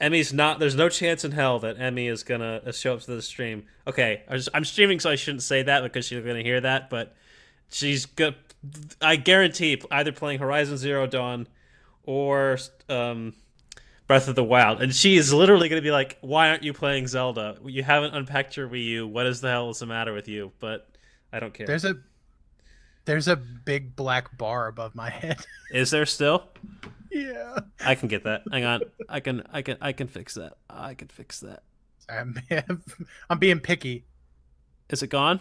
Emmy's not. There's no chance in hell that Emmy is gonna show up to the stream. Okay, I'm streaming, so I shouldn't say that because she's gonna hear that. But she's good. I guarantee either playing Horizon Zero Dawn or Breath of the Wild, and she is literally gonna be like, "Why aren't you playing Zelda? You haven't unpacked your Wii U. What is the hell is the matter with you?" But I don't care. There's a big black bar above my head. Is there still? Yeah. I can get that. Hang on. I can fix that. I can fix that. Sorry, I'm being picky. Is it gone?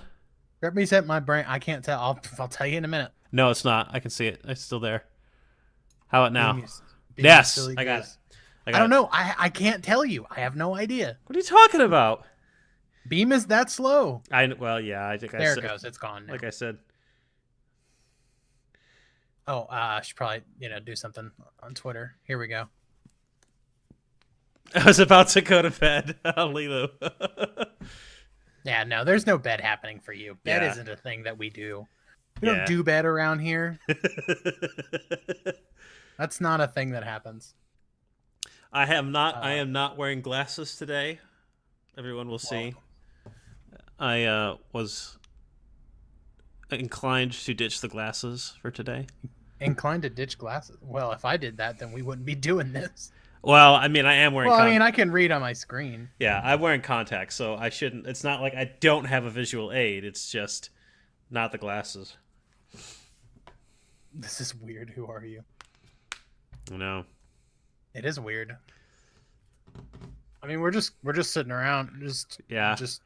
Represent my brain. I can't tell. I'll tell you in a minute. No, it's not. I can see it. It's still there. How about now? Being Yes, I got it. I don't know. I can't tell you. I have no idea. What are you talking about? Beam is that slow. Well, yeah. I think There it goes. It's gone now. Like I said. Oh, I should probably do something on Twitter. Here we go. I was about to go to bed. Lilo. Yeah, no, there's no bed happening for you. Bed Yeah. isn't a thing that we do. We don't do bed around here. That's not a thing that happens. I am not wearing glasses today. Everyone will see. I was inclined to ditch the glasses for today. Inclined to ditch glasses. Well, if I did that, then we wouldn't be doing this. Well, I mean, I am wearing. Well, I mean, I can read on my screen. Yeah, I'm wearing contacts, so I shouldn't. It's not like I don't have a visual aid. It's just not the glasses. This is weird. Who are you? No. It is weird. I mean, we're just sitting around. Just.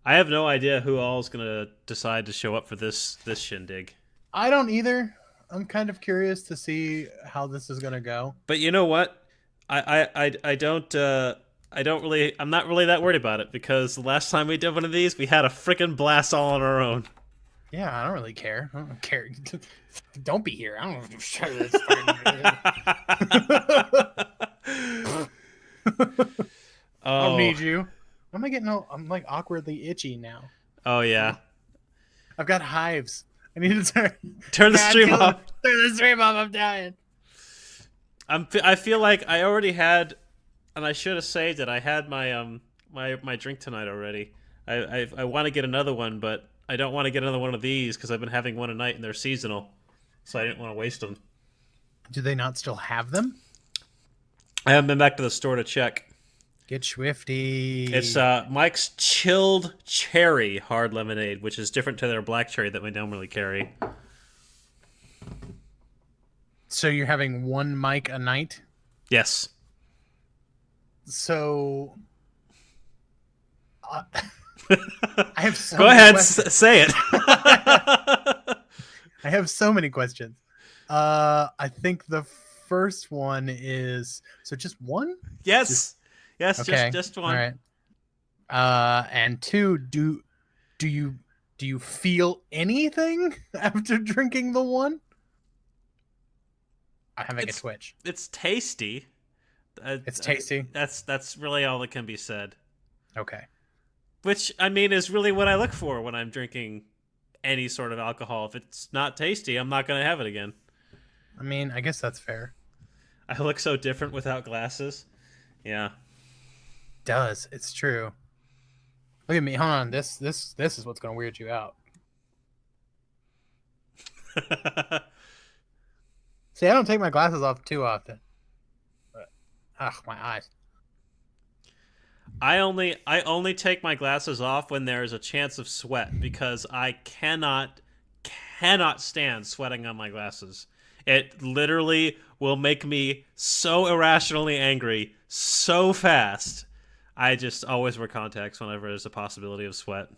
I have no idea who all is gonna decide to show up for this shindig. I don't either. I'm kind of curious to see how this is gonna go. But you know what? I don't really. I'm not really that worried about it because the last time we did one of these, we had a freaking blast all on our own. Yeah, I don't really care. I don't care. Don't be here. I don't know. I don't need you. Am I getting I'm like awkwardly itchy now. Oh yeah. I've got hives. I need to turn the stream off. Turn the stream off. I'm dying. I feel like I already had, and I should have saved it. I had my my drink tonight already. I want to get another one, but I don't want to get another one of these because I've been having one a night and they're seasonal, so I didn't want to waste them. Do they not still have them? I haven't been back to the store to check. Get swifty. It's Mike's Chilled Cherry Hard Lemonade, which is different to their black cherry that we normally carry. So you're having one mic a night? Yes. So I have so Go ahead, say it. I have so many questions. I think the first one is just one? Yes. Yes, okay. just one. All right. And two, do you feel anything after drinking the one? I'm having a twitch. It's tasty. It's tasty. That's really all that can be said. Okay. Which, I mean, is really what I look for when I'm drinking any sort of alcohol. If it's not tasty, I'm not going to have it again. I mean, I guess that's fair. I look so different without glasses. Yeah. Does. It's true. Look at me. Hold on. This is what's going to weird you out. See, I don't take my glasses off too often. But, my eyes. I only take my glasses off when there is a chance of sweat because I cannot stand sweating on my glasses. It literally will make me so irrationally angry so fast. I just always wear contacts whenever there's a possibility of sweat.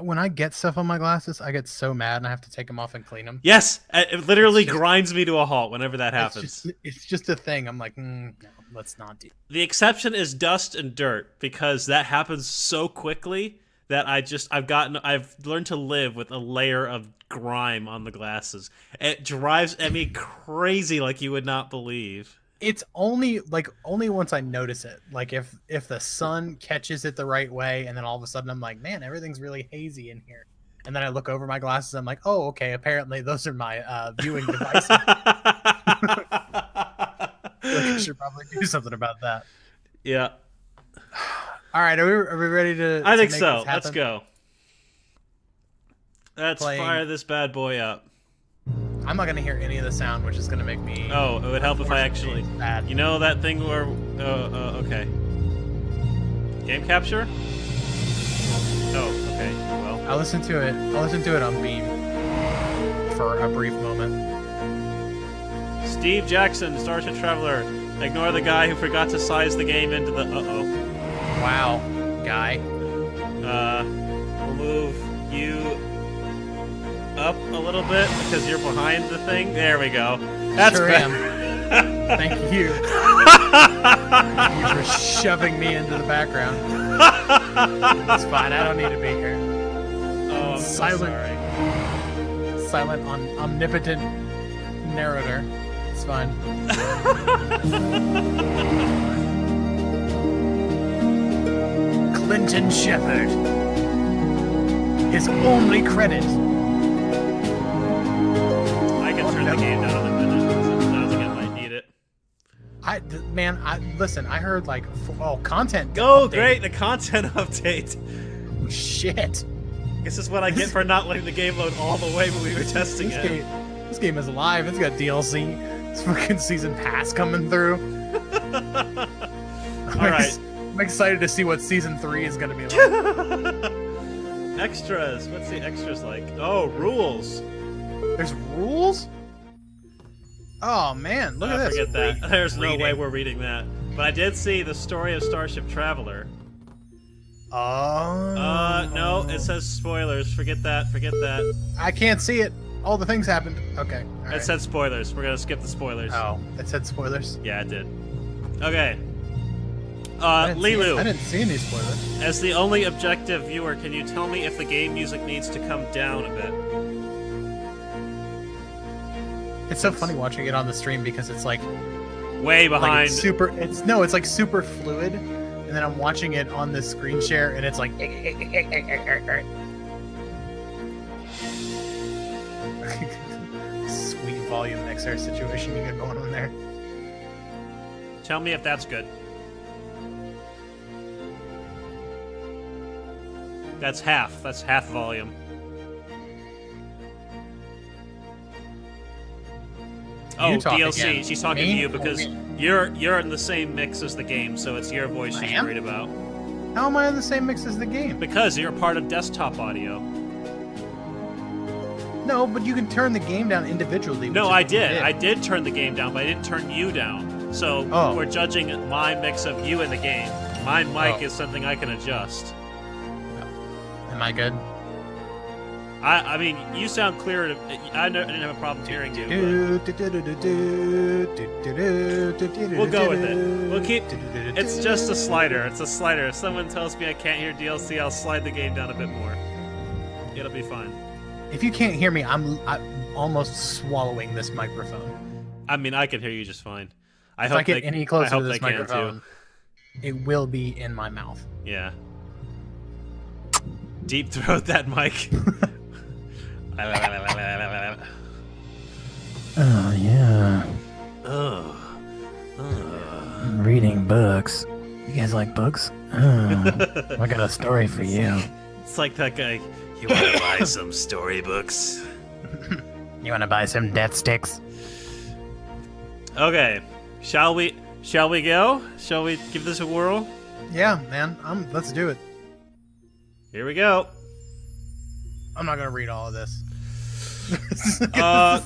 When I get stuff on my glasses, I get so mad and I have to take them off and clean them. Yes, it literally grinds me to a halt whenever that happens. It's just a thing. I'm like, no, let's not do. The exception is dust and dirt because that happens so quickly that I've learned to live with a layer of grime on the glasses. It drives Emmy crazy like you would not believe. It's only once I notice it. Like if the sun catches it the right way, and then all of a sudden I'm like, man, everything's really hazy in here. And then I look over my glasses, I'm like, oh, okay, apparently those are my viewing devices. we should probably do something about that. Yeah. All right, are we ready to? I think make so. this Let's happen? go. Let's fire this bad boy up. I'm not gonna hear any of the sound, which is gonna make me. Oh, it would help if I actually. Bad. You know that thing where. Okay. Game capture? Oh, okay. Well. I'll listen to it. I'll listen to it on Beam for a brief moment. Steve Jackson, Starship Traveler. Ignore the guy who forgot to size the game into the. Wow, guy. We'll move you up a little bit because you're behind the thing. There we go. That's sure better. am. Thank you. Thank you for shoving me into the background. It's fine. I don't need to be here. Oh, I'm so sorry. Silent, omnipotent narrator. It's fine. Clinton Shepard. His only credit. I can turn the game down in a minute. Sounds like I might need it. Listen, I heard like, content. Oh, update. great, the content update. Shit. This is what I get for not letting the game load all the way when we were testing it. This game is alive. It's got DLC. It's fucking season pass coming through. All right. I'm excited to see what season 3 is gonna be like. Extras. What's the extras like? Oh, rules. There's rules? Oh man, look at this. Forget that. There's no way Reading. we're reading that. But I did see the story of Starship Traveler. Oh. No, it says spoilers. Forget that. Forget that. I can't see it. All the things happened. Okay. All It right. said spoilers. We're gonna skip the spoilers. Oh, it said spoilers. Yeah, it did. Okay. I Lilu. didn't see any spoilers. As the only objective viewer, can you tell me if the game music needs to come down a bit? It's so funny watching it on the stream because it's like Way behind. it's super. It's like super fluid, and then I'm watching it on the screen share, and it's like. Sweet volume mixer situation you got going on there. Tell me if that's good. That's half. That's half volume. Oh, You talk DLC. again. She's talking Me? to you because you're in the same mix as the game, so it's your voice I she's am? worried about. How am I on the same mix as the game? Because you're part of desktop audio. No, but you can turn the game down individually. No, which I is what you did. I did turn the game down, but I didn't turn you down. So Oh. we're judging my mix of you in the game. My mic is something I can adjust. Am I good? I mean, you sound clearer. I didn't have a problem hearing you. We'll go with it. We'll keep. It's just a slider. It's a slider. If someone tells me I can't hear DLC, I'll slide the game down a bit more. It'll be fine. If you can't hear me, I'm almost swallowing this microphone. I mean, I can hear you just fine. If I get any closer to this they can, microphone, it will be in my mouth. Yeah. Deep throat that mic. Oh, yeah. Oh. I'm reading books. You guys like books? Oh, I got a story for you. It's like that guy. You want to buy some storybooks? You want to buy some death sticks? Okay. Shall we go? Shall we give this a whirl? Yeah, man. Let's do it. Here we go. I'm not gonna read all of this.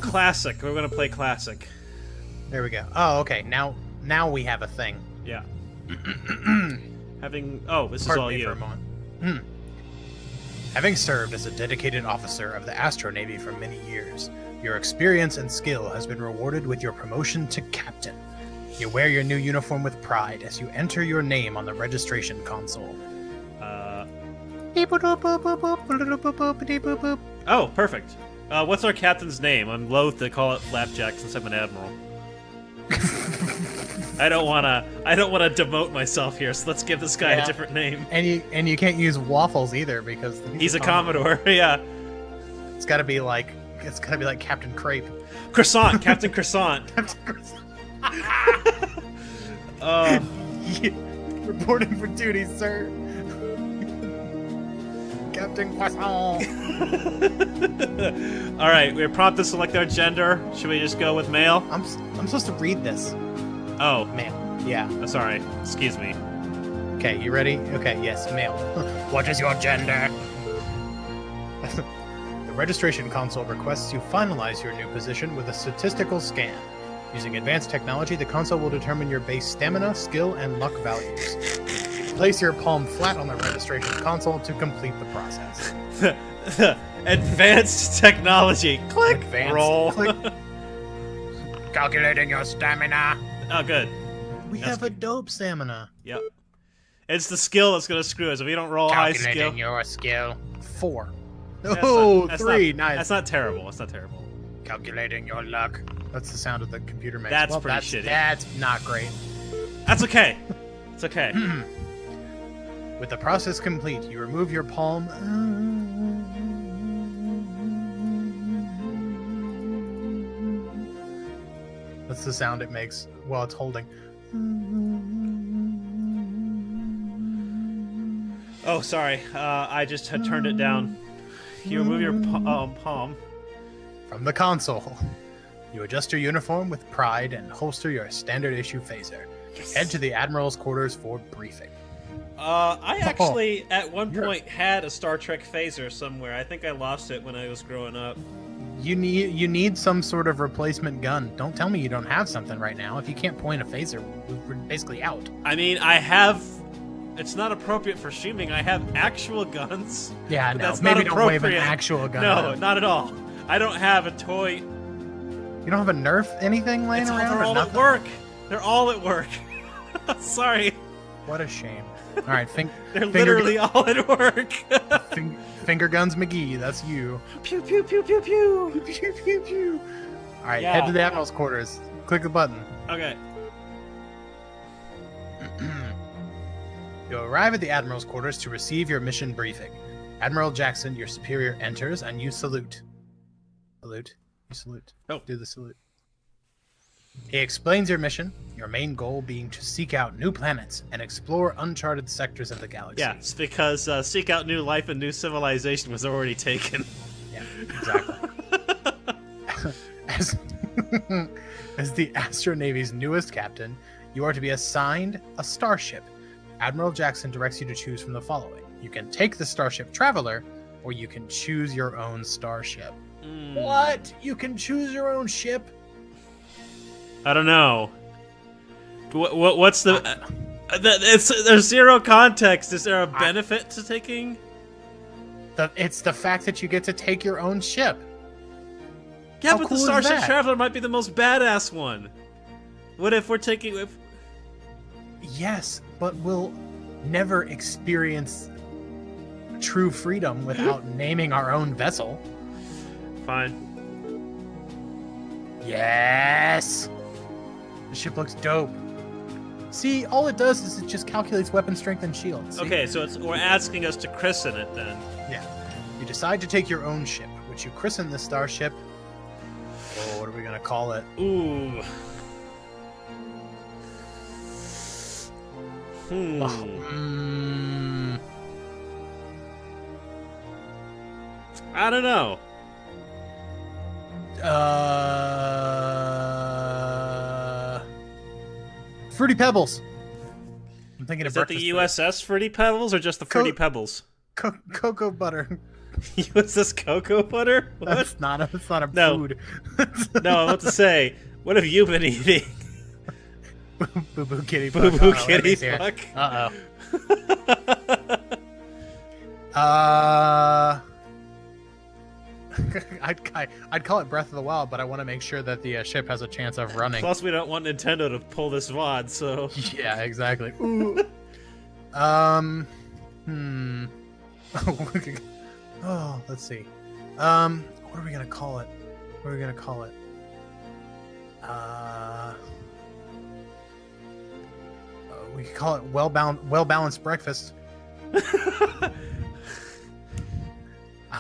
Classic. We're gonna play classic. There we go. Oh, okay. Now we have a thing. Yeah. This is Pardon all me you. for a moment. Having served as a dedicated officer of the Astro Navy for many years, your experience and skill has been rewarded with your promotion to captain. You wear your new uniform with pride as you enter your name on the registration console. Oh, perfect. What's our captain's name? I'm loath to call it Flapjack since I'm an admiral. I don't wanna demote myself here, so let's give this guy a different name. And you can't use waffles either because He's a Commodore. Yeah. It's gotta be like Captain Crepe. Croissant, Captain Croissant. Captain Croissant. Reporting for duty, sir. Captain Poisson. All right, we're prompted to select our gender. Should we just go with male? I'm supposed to read this. Oh, Male. Yeah. sorry. Excuse me. Okay, you ready? Okay, yes, male. What is your gender? The registration console requests you finalize your new position with a statistical scan. Using advanced technology, the console will determine your base stamina, skill, and luck values. Place your palm flat on the registration console to complete the process. Advanced technology. Click. Advanced. Roll. Click. Calculating your stamina. Oh, good. We have a dope stamina. Yep. It's the skill that's gonna screw us. If we don't roll high skill. Calculating your skill. 4. That's Oh, not- 3. Not, Nice. That's not terrible. That's not terrible. Calculating your luck. That's the sound of the computer makes. That's well, pretty shitty. That's not great. That's okay. It's okay. With the process complete, you remove your palm. That's the sound it makes while it's holding. Oh, sorry. I just had turned it down. You remove your palm. From the console, you adjust your uniform with pride and holster your standard issue phaser. Head to the Admiral's quarters for briefing. I actually, at one point, had a Star Trek phaser somewhere. I think I lost it when I was growing up. You need some sort of replacement gun. Don't tell me you don't have something right now. If you can't point a phaser, we're basically out. I mean, I have... It's not appropriate for streaming. I have actual guns. Yeah, but no. that's Maybe not don't wave an appropriate. actual gun. No, not at all. I don't have a toy. You don't have a Nerf anything laying It's all, around? they're or all nothing? at work. They're all at work. Sorry. What a shame. All right, They're literally all at work. Finger Guns McGee, that's you. Pew, pew, pew, pew, pew. Pew, pew, pew. All right, Yeah. head to the Admiral's quarters. Click the button. Okay. You arrive at the Admiral's quarters to receive your mission briefing. Admiral Jackson, your superior, enters and you salute. Salute. You salute. Oh. Do the salute. He explains your mission, your main goal being to seek out new planets and explore uncharted sectors of the galaxy. Yeah, it's because seek out new life and new civilization was already taken. Yeah, exactly. as, as the Astro Navy's newest captain, you are to be assigned a starship. Admiral Jackson directs you to choose from the following. You can take the Starship Traveler, or you can choose your own starship. What? You can choose your own ship? I don't know. What's the... there's zero context. Is there a benefit to taking... It's the fact that you get to take your own ship. Yeah, How but cool the is Starship that? Traveler might be the most badass one. What if we're taking... Yes, but we'll never experience true freedom without naming our own vessel. Fine. Yes! The ship looks dope. See, all it does is it just calculates weapon strength and shield. See? Okay, so we're asking us to christen it then. Yeah. You decide to take your own ship, which you christen the starship. Oh, what are we gonna call it? Ooh. I don't know. Fruity Pebbles. I'm thinking Is of that the breakfast USS Fruity Pebbles or just the Fruity Pebbles? cocoa butter. USS Cocoa Butter? What? That's not a No. food. No, I'm about to say, what have you been eating? Boo boo kitty Boo fuck. boo Uh-oh, let kitty me see it. fuck. I'd call it Breath of the Wild, but I want to make sure that the ship has a chance of running. Plus, we don't want Nintendo to pull this VOD, so... Yeah, exactly. Ooh. Oh, let's see. What are we gonna call it? What are we gonna call it? We could call it well-balanced breakfast. I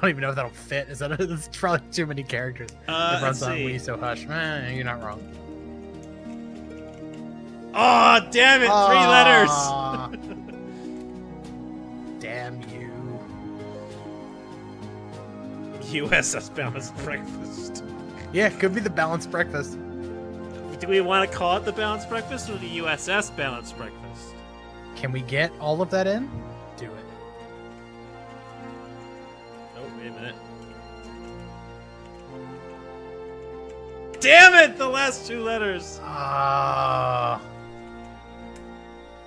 don't even know if that'll fit. It's probably too many characters. It runs let's on see. Wii, so hush. You're not wrong. Oh, damn it! 3 Aw. letters. Damn you. USS Balanced Breakfast. Yeah, could be the balanced breakfast. Do we want to call it the Balanced Breakfast or the USS Balanced Breakfast? Can we get all of that in? Do it. Oh, wait a minute. Damn it! The last 2 letters. Ah.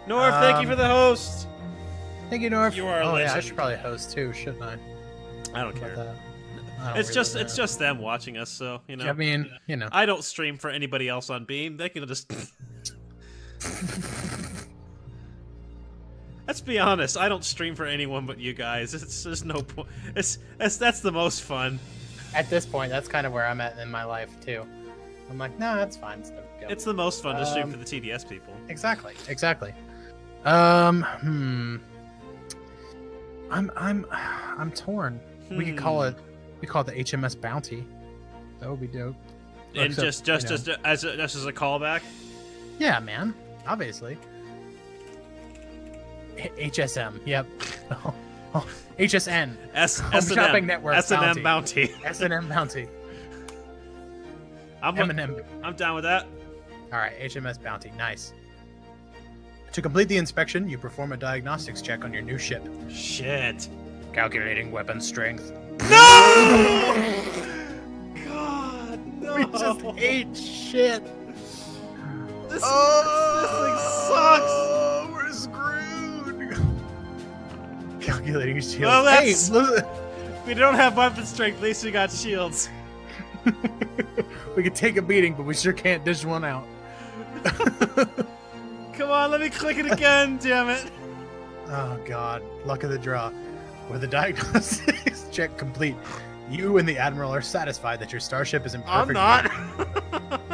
Norv, thank you for the host. Thank you, Norf. You are a Oh yeah, I legend. should probably host too, shouldn't I? I don't How care. about that? I don't It's really just care. it's just them watching us, so you know. I mean, you know. I don't stream for anybody else on Beam. They can just. Let's be honest. I don't stream for anyone but you guys. It's just no point. That's the most fun. At this point, that's kind of where I'm at in my life too. I'm like, no, that's fine. It's no big deal. It's the most fun to stream for the TDS people. Exactly. I'm torn. We could call it. We call it the HMS Bounty. That would be dope. And Except, just you know. as a callback. Yeah, man. Obviously. HSM. Yep. Oh, HSN. Home Shopping Network S&M Bounty. S&M Bounty. I'm down with that. All right, HMS Bounty. Nice. To complete the inspection, you perform a diagnostics check on your new ship. Shit. Calculating weapon strength. No! God, no. We just ate shit. This thing sucks. We're screwed. Calculating shields. Well, that's- Hey, listen. We don't have weapon strength. At least we got shields. We could take a beating, but we sure can't dish one out. Come on, let me click it again. Damn it. Oh god, luck of the draw. With the diagnostics check complete, you and the Admiral are satisfied that your starship is in perfect I'm not.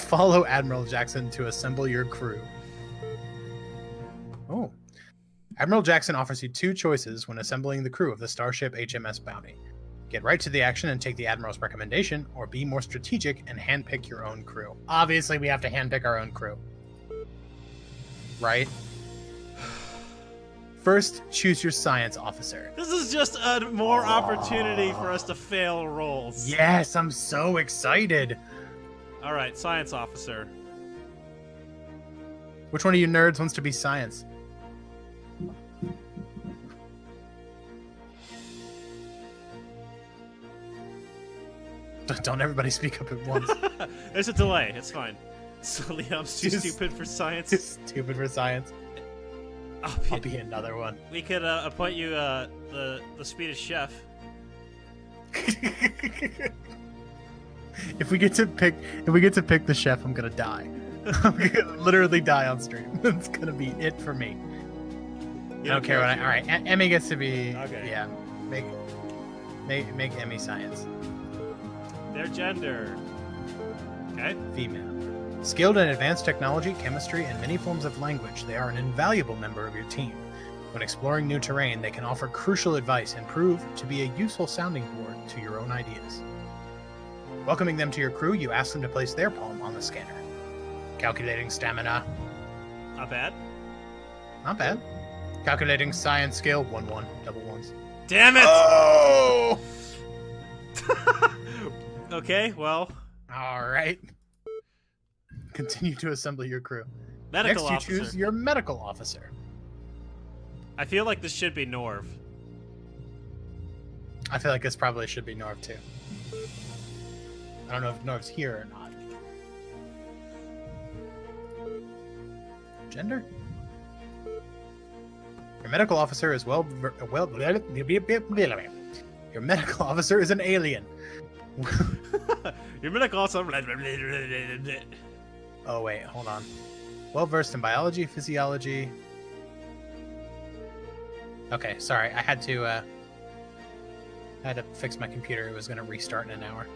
Follow Admiral Jackson to assemble your crew. Oh. Admiral Jackson offers you 2 choices when assembling the crew of the Starship HMS Bounty. Get right to the action and take the Admiral's recommendation, or be more strategic and handpick your own crew. Obviously, we have to handpick our own crew. Right? First, choose your science officer. This is just a more opportunity for us to fail rolls. Yes, I'm so excited. All right, science officer. Which one of you nerds wants to be science? Don't everybody speak up at once. There's a delay. It's fine. So Liam's too Just- stupid for science. Stupid for science. I'll be another one. We could appoint you the Swedish chef. If we get to pick the chef, I'm gonna die. I'm gonna literally die on stream. That's gonna be it for me. I don't care what I. All right, Emmy gets to be. Okay. Yeah, make Emmy science. Their gender. Okay. Female. Skilled in advanced technology, chemistry, and many forms of language, they are an invaluable member of your team. When exploring new terrain, they can offer crucial advice and prove to be a useful sounding board to your own ideas. Welcoming them to your crew, you ask them to place their palm on the scanner. Calculating stamina. Not bad. Not bad. Calculating science skill. 1-1. Double ones. Damn it! Oh! Okay, well, All right. Continue to assemble your crew. medical Next, officer. you choose your medical officer. I feel like this should be Norv. I feel like this probably should be Norv too. I don't know if Norv's here or not. Gender? Your medical officer is your medical officer is an alien. Your medical officer. Oh wait, hold on. Well versed in biology, physiology. Okay, sorry, I had to fix my computer. It was gonna restart in an hour.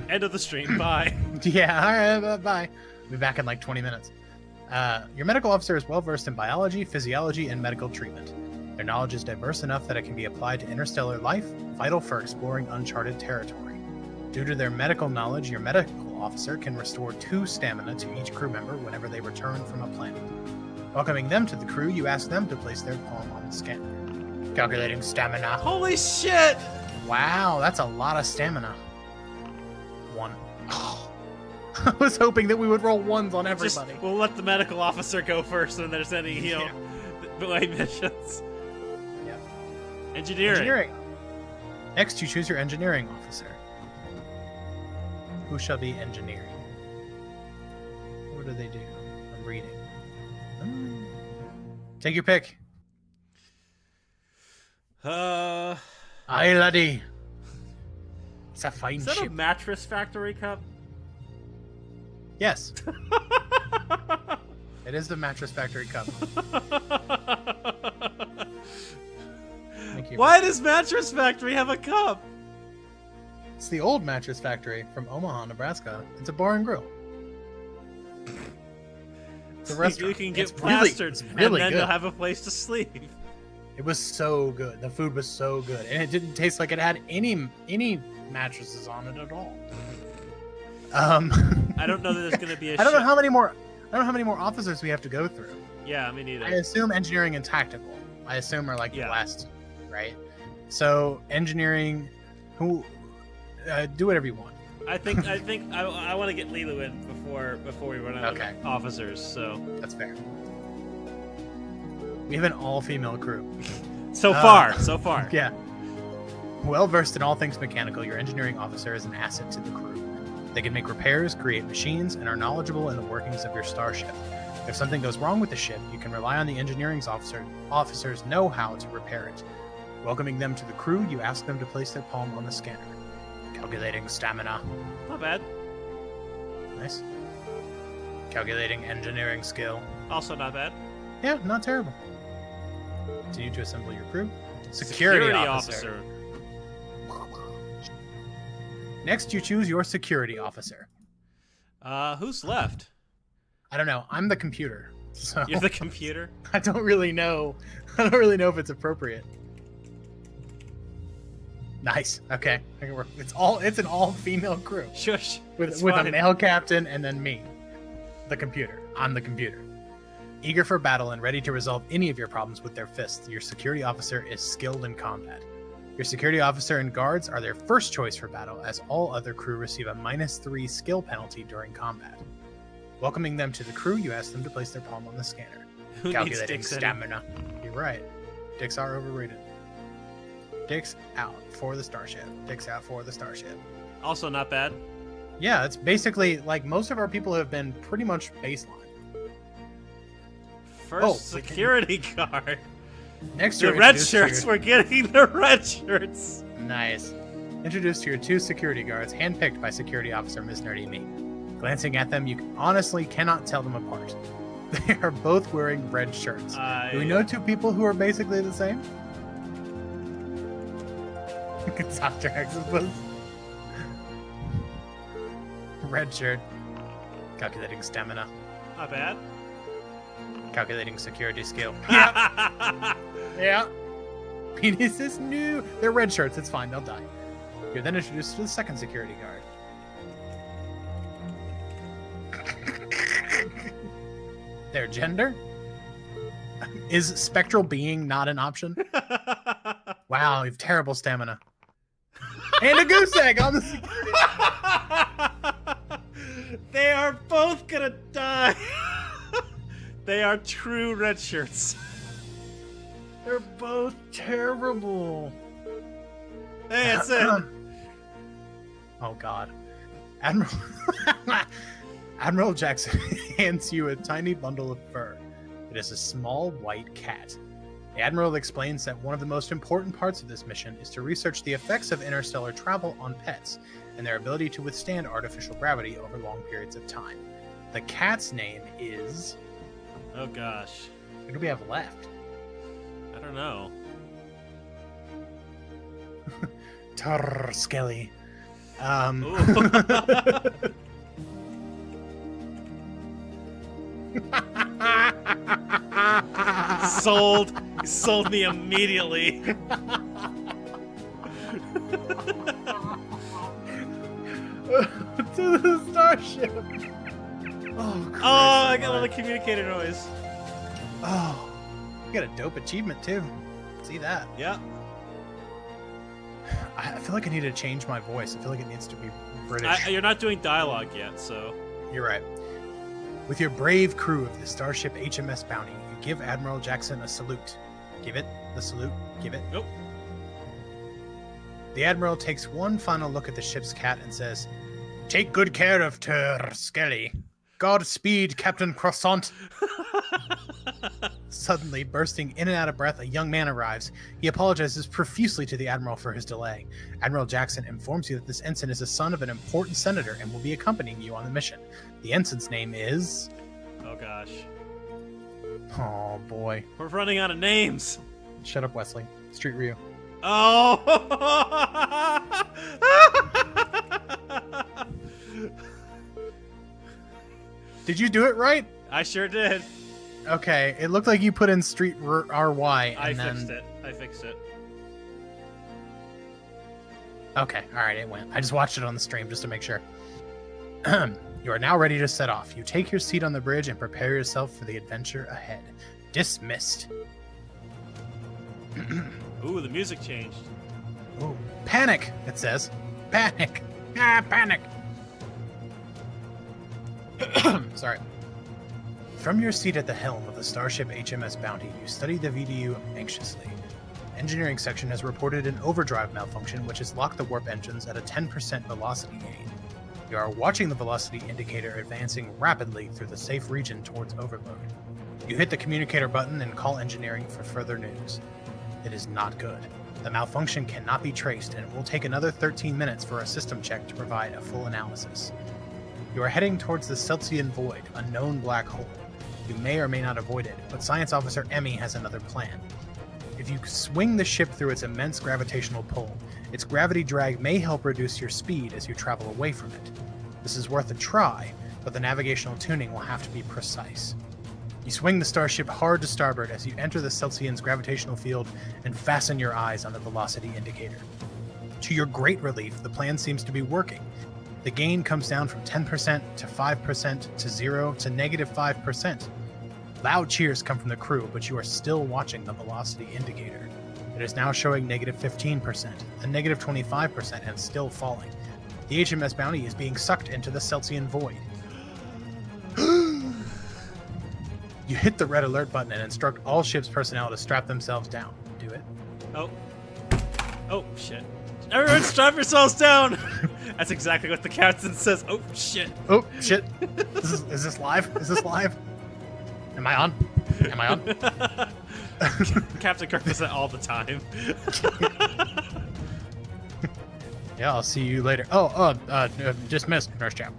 End of the stream. Bye. Yeah, all right, bye. I'll be back in like 20 minutes. Your medical officer is well versed in biology, physiology, and medical treatment. Their knowledge is diverse enough that it can be applied to interstellar life, vital for exploring uncharted territory. Due to their medical knowledge, your medical officer can restore 2 stamina to each crew member whenever they return from a planet. Welcoming them to the crew, you ask them to place their palm on the scanner. Calculating stamina. Holy shit! Wow, that's a lot of stamina. 1. Oh. I was hoping that we would roll 1s on everybody. We'll let the medical officer go first when there's any, delay missions. Yeah. Engineering. Next, you choose your engineering officer. Who shall be engineering? What do they do? I'm reading. Take your pick. Aye, laddie. It's a fine Is that ship. a mattress factory cup? Yes. It is the mattress factory cup. Thank you. Why does Mattress Factory have a cup? It's the old mattress factory from Omaha, Nebraska. It's a bar and grill. It's a restaurant. You can get It's plastered, really and then good. you'll have a place to sleep. It was so good. The food was so good, and it didn't taste like it had any mattresses on it at all. I don't know that there's going to be a I don't know how many more officers we have to go through. Yeah, me neither. I assume engineering and tactical. I assume are like Yeah. the last, right? So engineering, who do whatever you want. I think I want to get Lilu in before we run out Okay. of officers. So That's fair. We have an all-female crew. so Uh, far. Yeah. Well versed in all things mechanical, your engineering officer is an asset to the crew. They can make repairs, create machines, and are knowledgeable in the workings of your starship. If something goes wrong with the ship, you can rely on the engineering's officers know how to repair it. Welcoming them to the crew, you ask them to place their palm on the scanner. Calculating stamina. Not bad. Nice. Calculating engineering skill. Also not bad. Yeah, not terrible. Continue to assemble your crew. Security officer. Next, you choose your security officer. Who's left? I don't know. I'm the computer, so You're the computer. I don't really know. I don't really know if it's appropriate. Nice. Okay. It's an all-female crew Shush. with It's a fine. male captain and then me, the computer. I'm the computer. Eager for battle and ready to resolve any of your problems with their fists, your security officer is skilled in combat. Your security officer and guards are their first choice for battle, as all other crew receive a -3 skill penalty during combat. Welcoming them to the crew, you ask them to place their palm on the scanner. Who needs Calculating dicks in it? stamina. You're right. Dicks are overrated. Dicks out for the starship. Dicks out for the starship. Also not bad. Yeah, it's basically like most of our people have been pretty much baseline. First security guard. Next, The you're red introduced to shirts. We're getting the red shirts. Nice. Introduced to your 2 security guards, handpicked by security officer Ms. Nerdy Me. Glancing at them, you honestly cannot tell them apart. They are both wearing red shirts. Do we know 2 people who are basically the same? It's Dr. Exodus. Red shirt. Calculating stamina. Not bad. Calculating security skill. Yeah. Yeah. Penis is new. They're red shirts. It's fine. They'll die. You're then introduced to the second security guard. Their gender? Is spectral being not an option? Wow, you have terrible stamina. And a goose egg on the security. They are both gonna die. They are true red shirts. They're both terrible. Hey, that's it. Oh God, Admiral Admiral Jackson hands you a tiny bundle of fur. It is a small white cat. The Admiral explains that one of the most important parts of this mission is to research the effects of interstellar travel on pets and their ability to withstand artificial gravity over long periods of time. The cat's name is... Oh gosh. What do we have left? I don't know. Skelly. Sold. You sold me immediately. to the starship. Oh, Christ I got a alive. little communicator noise. Oh, you got a dope achievement too. See that? Yeah. I feel like I need to change my voice. I feel like it needs to be British. You're not doing dialogue yet, so. You're right. With your brave crew of the Starship HMS Bounty, you give Admiral Jackson a salute. Give it. The salute. Give it. Nope. The Admiral takes one final look at the ship's cat and says, "Take good care of Ter Skelly. Godspeed, Captain Croissant." Suddenly, bursting in and out of breath, a young man arrives. He apologizes profusely to the Admiral for his delay. Admiral Jackson informs you that this ensign is the son of an important senator and will be accompanying you on the mission. The ensign's name is... Oh gosh. Oh, boy. We're running out of names. Shut up, Wesley. Street Ryu. Oh! Did you do it right? I sure did. Okay, it looked like you put in Street RY and I then... fixed it. I fixed it. Okay, alright, it went. I just watched it on the stream just to make sure. You are now ready to set off. You take your seat on the bridge and prepare yourself for the adventure ahead. Dismissed. Ooh, the music changed. Ooh, panic, it says. Panic. Ah, panic. Sorry. From your seat at the helm of the Starship HMS Bounty, you study the VDU anxiously. Engineering section has reported an overdrive malfunction which has locked the warp engines at a 10% velocity gain. You are watching the velocity indicator advancing rapidly through the safe region towards overload. You hit the communicator button and call engineering for further news. It is not good. The malfunction cannot be traced, and it will take another 13 minutes for a system check to provide a full analysis. You are heading towards the Celsian Void, a known black hole. You may or may not avoid it, but Science Officer Emmy has another plan. If you swing the ship through its immense gravitational pull, its gravity drag may help reduce your speed as you travel away from it. This is worth a try, but the navigational tuning will have to be precise. You swing the starship hard to starboard as you enter the Celsian's gravitational field and fasten your eyes on the velocity indicator. To your great relief, the plan seems to be working. The gain comes down from 10% to 5% to 0 to negative 5%. Loud cheers come from the crew, but you are still watching the velocity indicator. It is now showing negative 15%, a negative 25%, and still falling. The HMS Bounty is being sucked into the Celsian Void. You hit the red alert button and instruct all ship's personnel to strap themselves down. Do it. Oh. Oh, shit. Everyone strap yourselves down! That's exactly what the captain says. Oh, shit. Oh, shit. Is this live? Is this live? Am I on? Am I on? Captain Kirk does that all the time. Yeah, I'll see you later. Dismissed, Nurse Chap.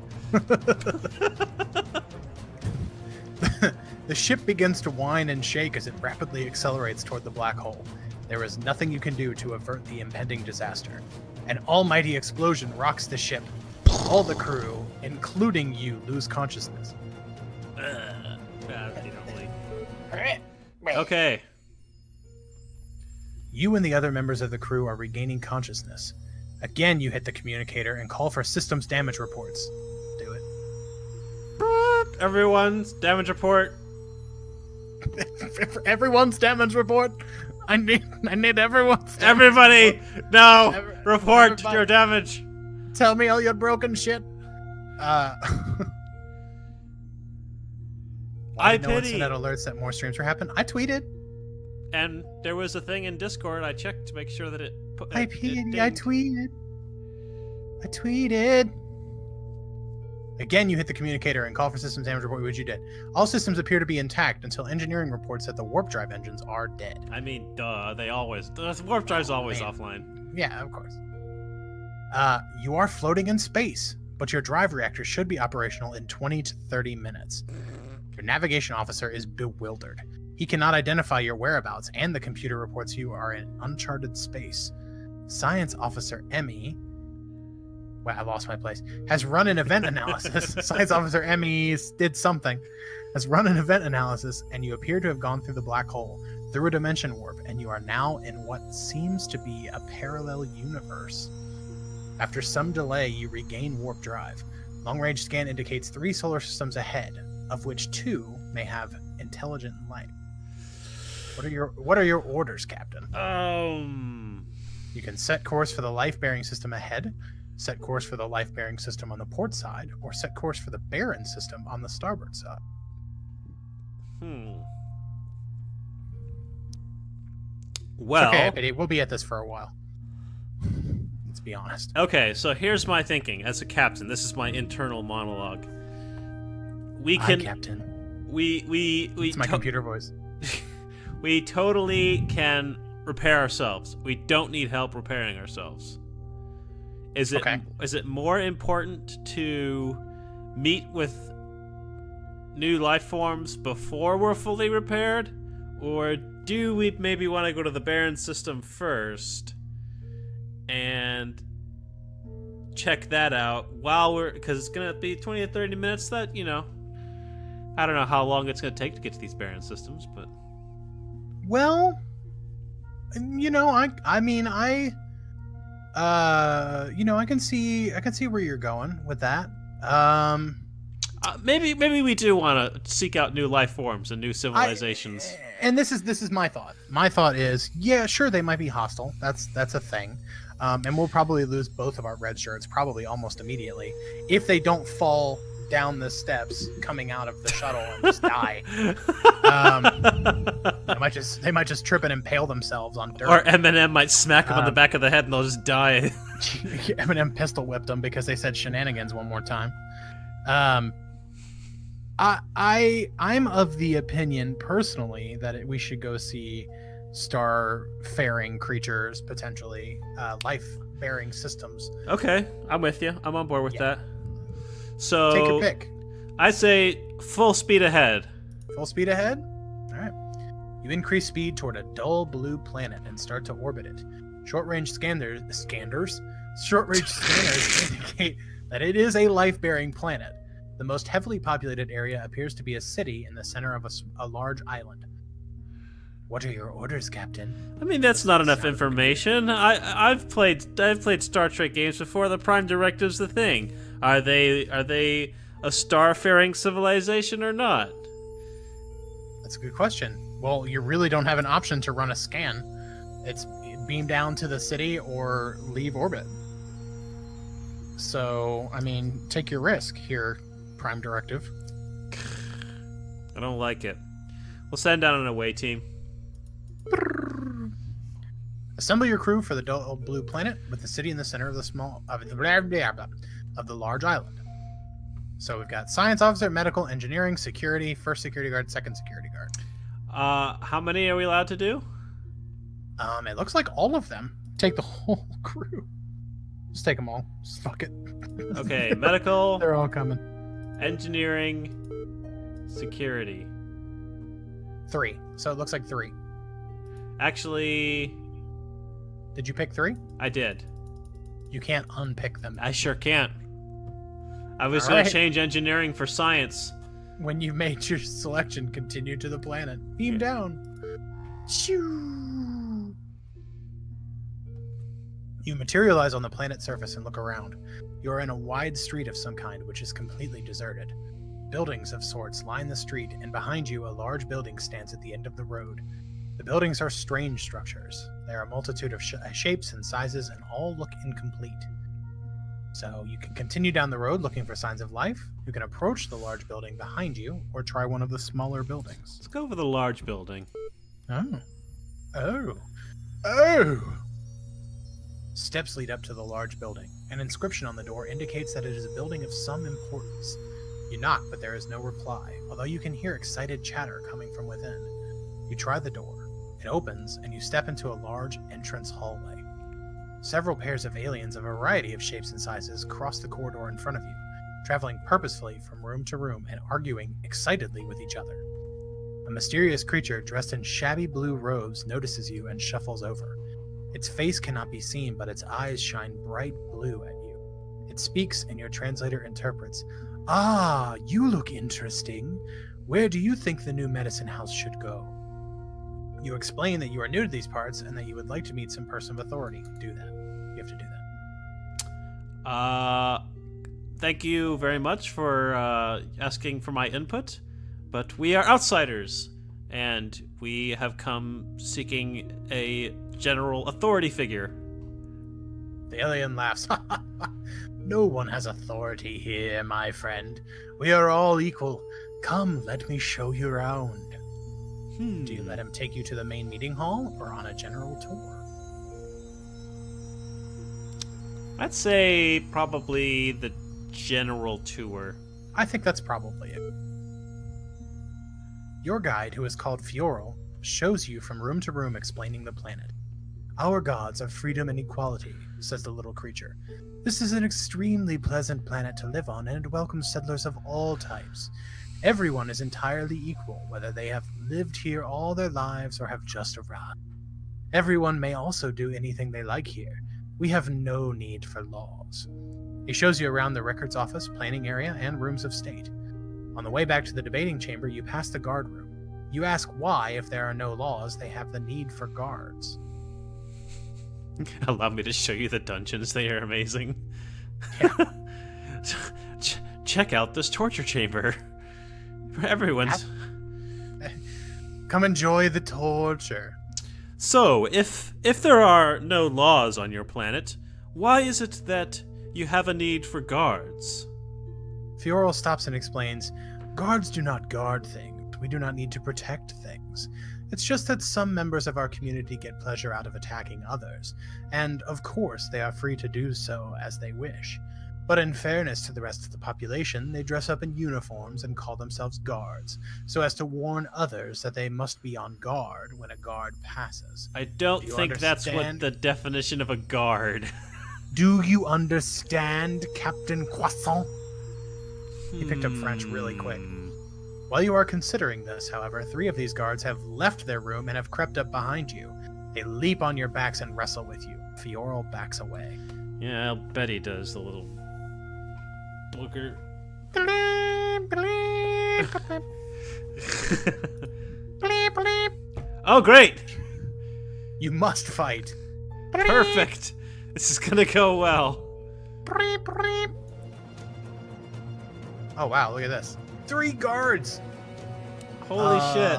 The ship begins to whine and shake as it rapidly accelerates toward the black hole. There is nothing you can do to avert the impending disaster. An almighty explosion rocks the ship. All the crew, including you, lose consciousness. Okay. You and the other members of the crew are regaining consciousness. Again, you hit the communicator and call for systems damage reports. Do it. Everyone's damage report. Everyone's damage report. I need everyone's. Everybody, no, report everybody. your damage. Tell me all your broken shit. I Why did no one pity. send out alerts that more streams were happening? I tweeted. And there was a thing in Discord. I checked to make sure that it. I tweeted. I tweeted. Again, you hit the communicator and call for systems damage report, which you did. All systems appear to be intact until engineering reports that the warp drive engines are dead. I mean, duh. They always. The warp drive's always offline. Yeah, of course. You are floating in space, but your drive reactor should be operational in 20 to 30 minutes. Your navigation officer is bewildered. He cannot identify your whereabouts, and the computer reports you are in uncharted space. Science Officer Emmy... Well, I lost my place. Has run an event analysis. Science Officer Emmy did something. Has run an event analysis, and you appear to have gone through the black hole, through a dimension warp, and you are now in what seems to be a parallel universe. After some delay, you regain warp drive. Long-range scan indicates 3 solar systems ahead, of which 2 may have intelligent life. What are your orders, Captain? You can set course for the life-bearing system ahead, set course for the life-bearing system on the port side, or set course for the barren system on the starboard side. Well, it's okay, we'll be at this for a while. Let's be honest. Okay, so here's my thinking as a captain. This is my internal monologue. Hi, Captain. It's my computer voice. We totally can repair ourselves. We don't need help repairing ourselves. Is it more important to meet with new life forms before we're fully repaired, or do we maybe want to go to the barren system first and check that out because it's gonna be 20 to 30 minutes? That, I don't know how long it's gonna take to get to these barren systems, but well, I can see where you're going with that. Maybe we do want to seek out new life forms and new civilizations. And this is my thought. My thought is, yeah, sure, they might be hostile. That's a thing. And we'll probably lose both of our red shirts probably almost immediately if they don't fall down the steps coming out of the shuttle and just die. They might just trip and impale themselves on dirt. Or Eminem might smack them on the back of the head and they'll just die. Eminem pistol whipped them because they said shenanigans one more time. I'm of the opinion personally that we should go see star-faring creatures, potentially life-bearing systems. Okay, I'm with you. I'm on board with that. So take your pick. I say full speed ahead. Full speed ahead? All right. You increase speed toward a dull blue planet and start to orbit it. Short-range scanners indicate that it is a life-bearing planet. The most heavily populated area appears to be a city in the center of a large island. What are your orders, Captain? I mean, that's not enough information. I've played Star Trek games before. The Prime Directive's the thing. Are they a star-faring civilization or not? That's a good question. Well, you really don't have an option to run a scan. It's beam down to the city or leave orbit. So, I mean, take your risk here, Prime Directive. I don't like it. We'll send down an away team. Assemble your crew for the dull blue planet with the city in the center of the large island. So we've got science officer, medical, engineering, security, first security guard, second security guard. How many are we allowed to do? It looks like all of them. Take the whole crew. Just take them all. Just fuck it. Okay, medical. They're all coming. Engineering, security. 3. So it looks like 3. Actually, did you pick 3? I did. You can't unpick them. I sure can't. I was going to change engineering for science. When you made your selection, continue to the planet. Beam down. Shoo. You materialize on the planet's surface and look around. You are in a wide street of some kind, which is completely deserted. Buildings of sorts line the street, and behind you a large building stands at the end of the road. The buildings are strange structures. There are a multitude of shapes and sizes, and all look incomplete. So you can continue down the road looking for signs of life. You can approach the large building behind you, or try one of the smaller buildings. Let's go for the large building. Oh. Steps lead up to the large building. An inscription on the door indicates that it is a building of some importance. You knock, but there is no reply, although you can hear excited chatter coming from within. You try the door. It opens, and you step into a large entrance hallway. Several pairs of aliens of a variety of shapes and sizes cross the corridor in front of you, traveling purposefully from room to room and arguing excitedly with each other. A mysterious creature dressed in shabby blue robes notices you and shuffles over. Its face cannot be seen, but its eyes shine bright blue at you. It speaks, and your translator interprets. "Ah, you look interesting. Where do you think the new medicine house should go?" You explain that you are new to these parts and that you would like to meet some person of authority. Do that. You have to do that. thank you very much for asking for my input, but we are outsiders, and we have come seeking a general authority figure. The alien laughs. No one has authority here, my friend. We are all equal. Come, let me show you around. Do you let him take you to the main meeting hall or on a general tour? I'd say probably the general tour. I think that's probably it. Your guide, who is called Fioral, shows you from room to room explaining the planet. Our gods of freedom and equality, says the little creature. This is an extremely pleasant planet to live on, and it welcomes settlers of all types. Everyone is entirely equal, whether they have lived here all their lives or have just arrived. Everyone may also do anything they like here. We have no need for laws. He shows you around the records office, planning area, and rooms of state. On the way back to the debating chamber, you pass the guard room. You ask why, if there are no laws, they have the need for guards. Allow me to show you the dungeons. They are amazing. Yeah. Check out this torture chamber. Everyone's... Come enjoy the torture. So, if there are no laws on your planet, why is it that you have a need for guards? Fioral stops and explains, guards do not guard things. We do not need to protect things. It's just that some members of our community get pleasure out of attacking others, and of course they are free to do so as they wish. But in fairness to the rest of the population, they dress up in uniforms and call themselves guards, so as to warn others that they must be on guard when a guard passes. I don't think that's what the definition of a guard. Do you understand, Captain Croissant? He picked up French really quick. While you are considering this, however, 3 of these guards have left their room and have crept up behind you. They leap on your backs and wrestle with you. Fioral backs away. Yeah, I'll bet he does, the little booger. Oh, great! You must fight. Perfect! This is gonna go well. Oh wow, look at this. 3 guards! Holy shit.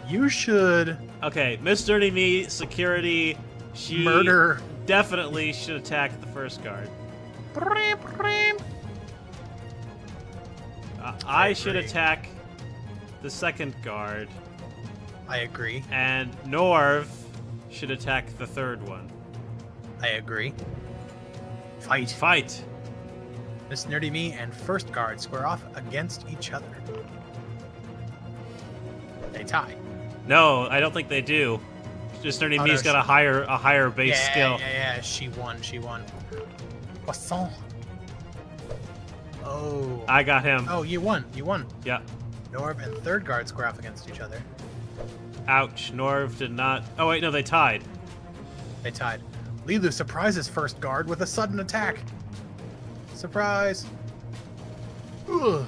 You should... Okay, Miss Dirty Me, security, she murder. definitely should attack the first guard. I should attack the second guard. I agree. And Norv should attack the third one. I agree. Fight. Fight! Miss Nerdy Me and first guard square off against each other. They tie. No, I don't think they do. Just Nerdy Me's got a higher base skill. Yeah, she won. Croissant. Oh. I got him. Oh, you won. Yeah. Norv and third guard square off against each other. Ouch. Norv did not... Oh, wait, no, they tied. They tied. Lilu surprises first guard with a sudden attack. Surprise. Ugh.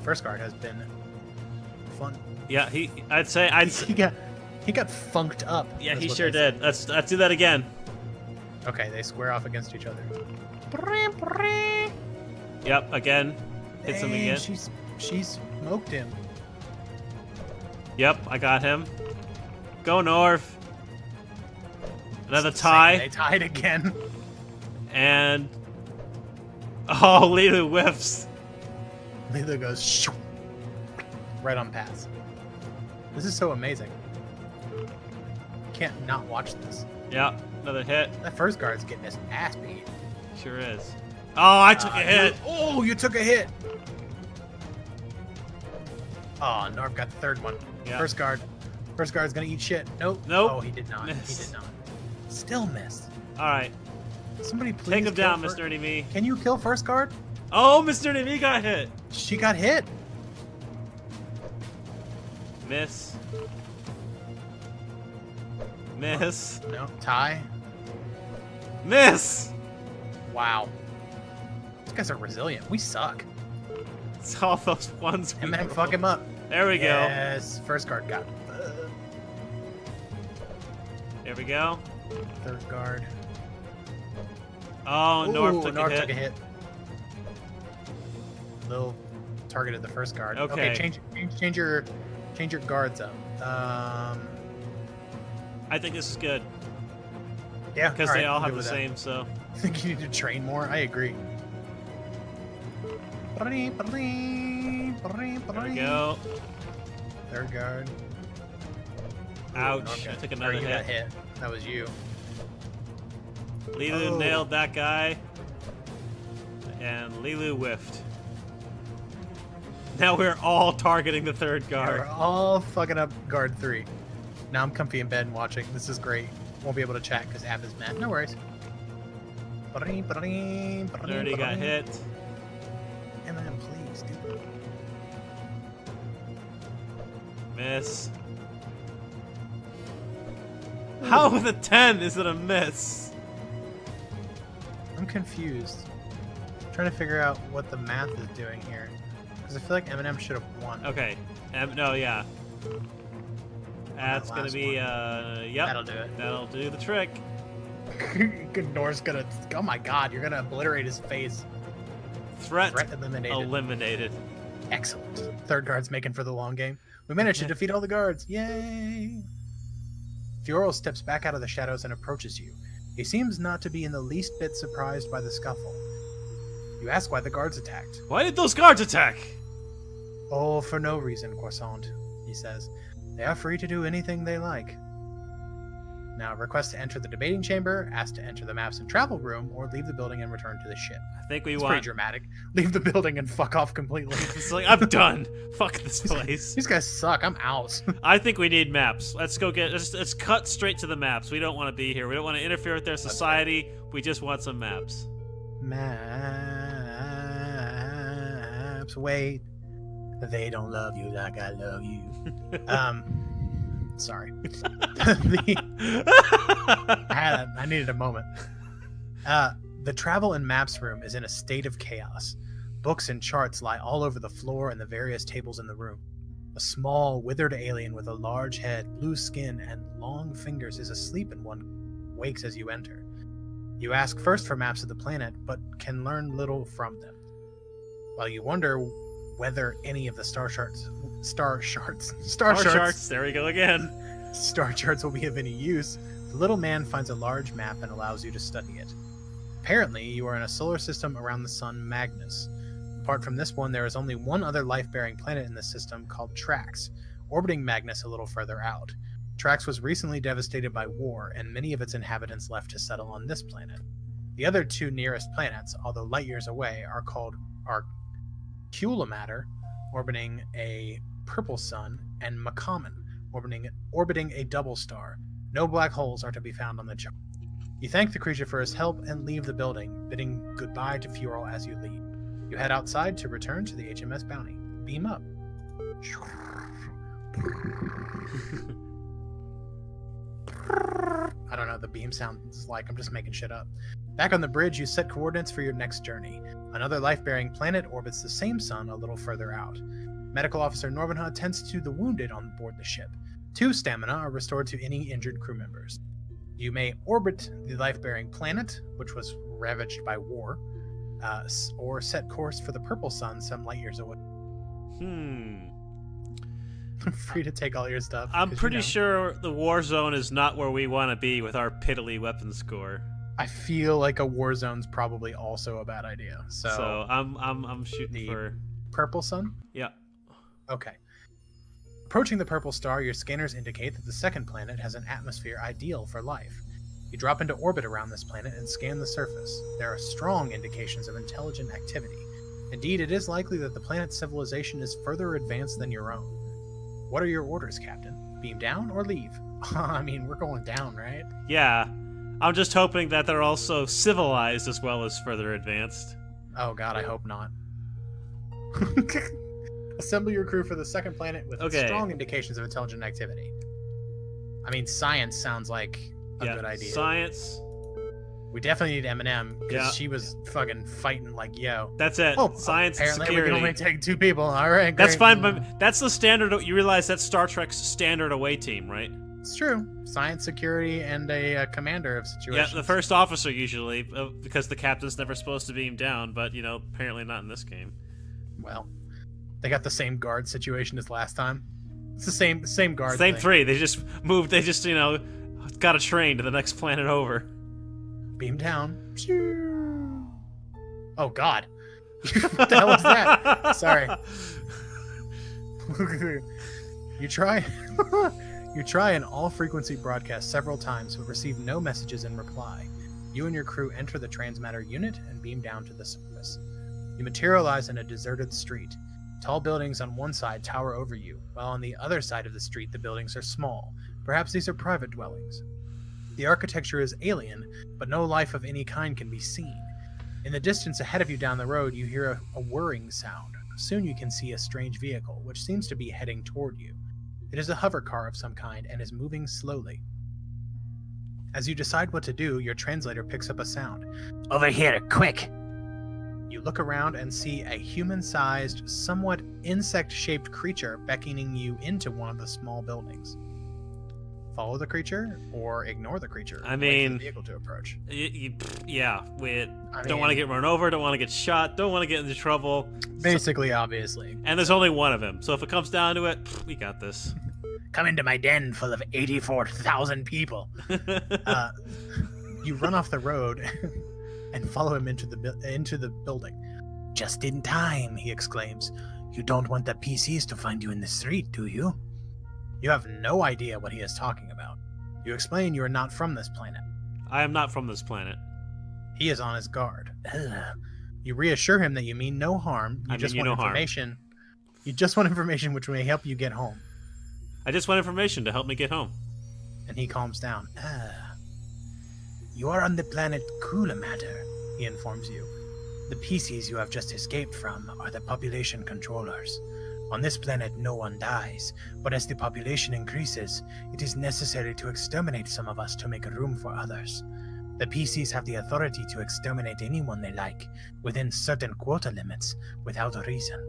First guard has been fun. Yeah, he got funked up. Yeah, he sure did. Let's do that again. Okay, they square off against each other. Yep, again. Hits him again. She smoked him. Yep, I got him. Go Norv. Another tie. They tied again. And oh, Lilu whiffs. Lilu goes shoo, right on pass. This is so amazing. Can't not watch this. Yeah, another hit. That first guard's getting his ass beat. Sure is. Oh, I took a hit. You took a hit. Oh, Norv got the third one. Yeah. First guard's gonna eat shit. Nope. Oh, he did not. Miss. He did not. Still missed. All right. Somebody please Take him down, kill Mr. Nerdy Me. Can you kill first guard? Oh, Mr. Nerdy Me got hit. She got hit. Miss. Miss. No. Tie. Miss. Wow. These guys are resilient. We suck. It's all those ones. Eminem, fuck him up. There we go. Yes. First guard got. There we go. Third guard. Oh, Norv took a hit. Took a hit. Lil targeted the first guard. Okay. Change your guards up. I think this is good Yeah, because they all have the same. So I think you need to train more. I agree. There there we go. Third guard. Ouch! Okay. I took Sorry, another you got hit. hit. That was you. Lilu Oh. nailed that guy, and Lilu whiffed. Now we're all targeting the third Yeah, we're guard. all fucking up guard 3. Now I'm comfy in bed and watching. This is great. Won't be able to chat because Ab is mad. No worries. Already got hit. Eminem, please, dude. Miss. How with a 10 is it a miss? I'm confused. I'm trying to figure out what the math is doing here. Because I feel like Eminem should have won. Okay. No, yeah. That's gonna last be, yep. That'll do it. That'll do the trick. Nor's gonna. Oh my god, you're gonna obliterate his face. Threat eliminated. eliminated. Excellent. Third guard's making for the long game. We managed to defeat all the guards. Yay! Fiorel steps back out of the shadows and approaches you. He seems not to be in the least bit surprised by the scuffle. You ask why the guards attacked. Why did those guards attack? Oh, for no reason, Croissant, he says. They are free to do anything they like. Now, request to enter the debating chamber, ask to enter the maps and travel room, or leave the building and return to the ship. I think we It's want. pretty dramatic. Leave the building and fuck off completely. It's like I'm done. Fuck this place. These guys suck. I'm out. I think we need maps. Let's go get. Let's cut straight to the maps. We don't want to be here. We don't want to interfere with their society. We just want some maps. Maps. Wait. They don't love you like I love you. Sorry. I needed a moment. The travel and maps room is in a state of chaos. Books and charts lie all over the floor and the various tables in the room. A small, withered alien with a large head, blue skin, and long fingers is asleep and one wakes as you enter. You ask first for maps of the planet, but can learn little from them. While you wonder whether any of the star charts There we go again. star charts will be of any use, the little man finds a large map and allows you to study it. Apparently, you are in a solar system around the sun Magnus. Apart from this one, there is only one other life-bearing planet in the system called Trax, orbiting Magnus a little further out. Trax was recently devastated by war, and many of its inhabitants left to settle on this planet. The other two nearest planets, although light years away, are Culamatter, orbiting a purple sun, and Makaman, orbiting a double star. No black holes are to be found on the chart. You thank the creature for his help and leave the building, bidding goodbye to Fiorel as you leave. You head outside to return to the HMS Bounty. Beam up. I don't know what the beam sounds like. I'm just making shit up. Back on the bridge, you set coordinates for your next journey. Another life-bearing planet orbits the same sun a little further out. Medical Officer Norvenha tends to the wounded on board the ship. 2 stamina are restored to any injured crew members. You may orbit the life-bearing planet, which was ravaged by war, or set course for the purple sun some light years away. Free to take all your stuff. I'm pretty sure the war zone is not where we want to be with our piddly weapon score. I feel like a war zone's probably also a bad idea. So I'm shooting for purple sun? Yeah. Okay. Approaching the purple star, your scanners indicate that the second planet has an atmosphere ideal for life. You drop into orbit around this planet and scan the surface. There are strong indications of intelligent activity. Indeed, it is likely that the planet's civilization is further advanced than your own. What are your orders, Captain? Beam down or leave? I mean, we're going down, right? Yeah. I'm just hoping that they're also civilized as well as further advanced. Oh god, I hope not. Assemble your crew for the second planet with strong indications of intelligent activity. I mean, science sounds like a good idea. Science. We definitely need Eminem because she was fucking fighting like yo. That's it. Oh, science and apparently security. We can only take 2 people. All right, great. That's fine, but that's the standard. You realize that's Star Trek's standard away team, right? It's true. Science, security, and a commander of situations. Yeah, the first officer usually, because the captain's never supposed to beam down, but apparently not in this game. Well, they got the same guard situation as last time. It's the same guard. Same thing. 3. They just moved. They just got a train to the next planet over. Beam down. Oh God. What the hell is that? Sorry. You try an all-frequency broadcast several times, but receive no messages in reply. You and your crew enter the transmatter unit and beam down to the surface. You materialize in a deserted street. Tall buildings on one side tower over you, while on the other side of the street the buildings are small. Perhaps these are private dwellings. The architecture is alien, but no life of any kind can be seen. In the distance ahead of you down the road, you hear a whirring sound. Soon you can see a strange vehicle, which seems to be heading toward you. It is a hover car of some kind and is moving slowly. As you decide what to do, your translator picks up a sound. Over here, quick! You look around and see a human-sized, somewhat insect-shaped creature beckoning you into one of the small buildings. Follow the creature or ignore the creature. I mean, wait for the vehicle to approach. Yeah, we don't want to get run over, don't want to get shot, don't want to get into trouble. Basically, obviously. And there's only one of him, so if it comes down to it, we got this. Come into my den full of 84,000 people. You run off the road and follow him into the building. Just in time, he exclaims. You don't want the PCs to find you in the street, do you? You have no idea what he is talking about. You explain you are not from this planet. I am not from this planet. He is on his guard. You reassure him that you mean no harm. You just want information. You just want information which may help you get home. I just want information to help me get home. And he calms down. You are on the planet Cooler Matter, he informs you. The PCs you have just escaped from are the population controllers. On this planet, no one dies, but as the population increases, it is necessary to exterminate some of us to make room for others. The PCs have the authority to exterminate anyone they like, within certain quota limits, without a reason.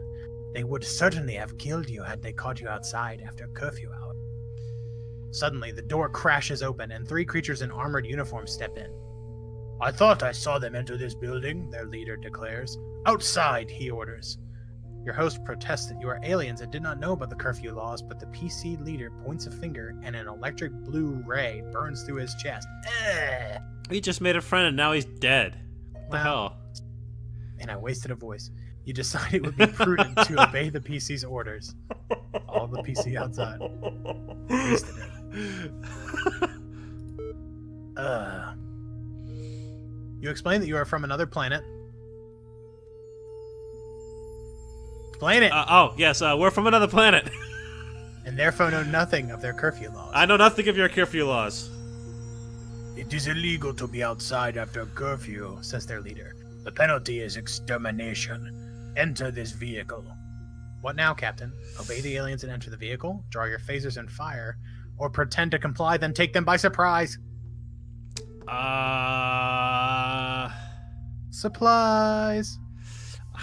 They would certainly have killed you had they caught you outside after curfew hour. Suddenly, the door crashes open and 3 creatures in armored uniforms step in. I thought I saw them enter this building, Their leader declares. Outside, he orders. Your host protests that you are aliens and did not know about the curfew laws, but the PC leader points a finger and an electric blue ray burns through his chest. We just made a friend and now he's dead. What the hell? And I wasted a voice. You decide it would be prudent to obey the PC's orders. All the PC outside. Wasted it. You explain that you are from another planet. Explain it! Yes, we're from another planet. And therefore know nothing of their curfew laws. I know nothing of your curfew laws. It is illegal to be outside after curfew, says their leader. The penalty is extermination. Enter this vehicle. What now, Captain? Obey the aliens and enter the vehicle? Draw your phasers and fire? Or pretend to comply, then take them by surprise? Supplies!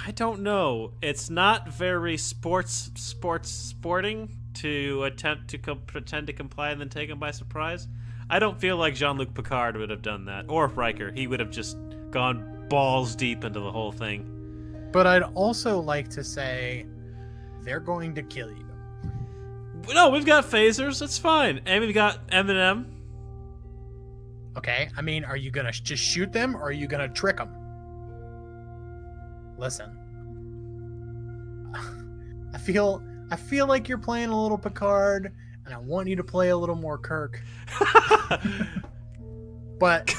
I don't know. It's not very sporting to attempt to pretend to comply and then take him by surprise. I don't feel like Jean-Luc Picard would have done that. Or Riker. He would have just gone balls deep into the whole thing. But I'd also like to say they're going to kill you. No, we've got phasers. That's fine. And we've got Eminem. Okay, I mean, are you gonna just shoot them or are you gonna trick them? Listen. I feel like you're playing a little Picard, and I want you to play a little more Kirk. But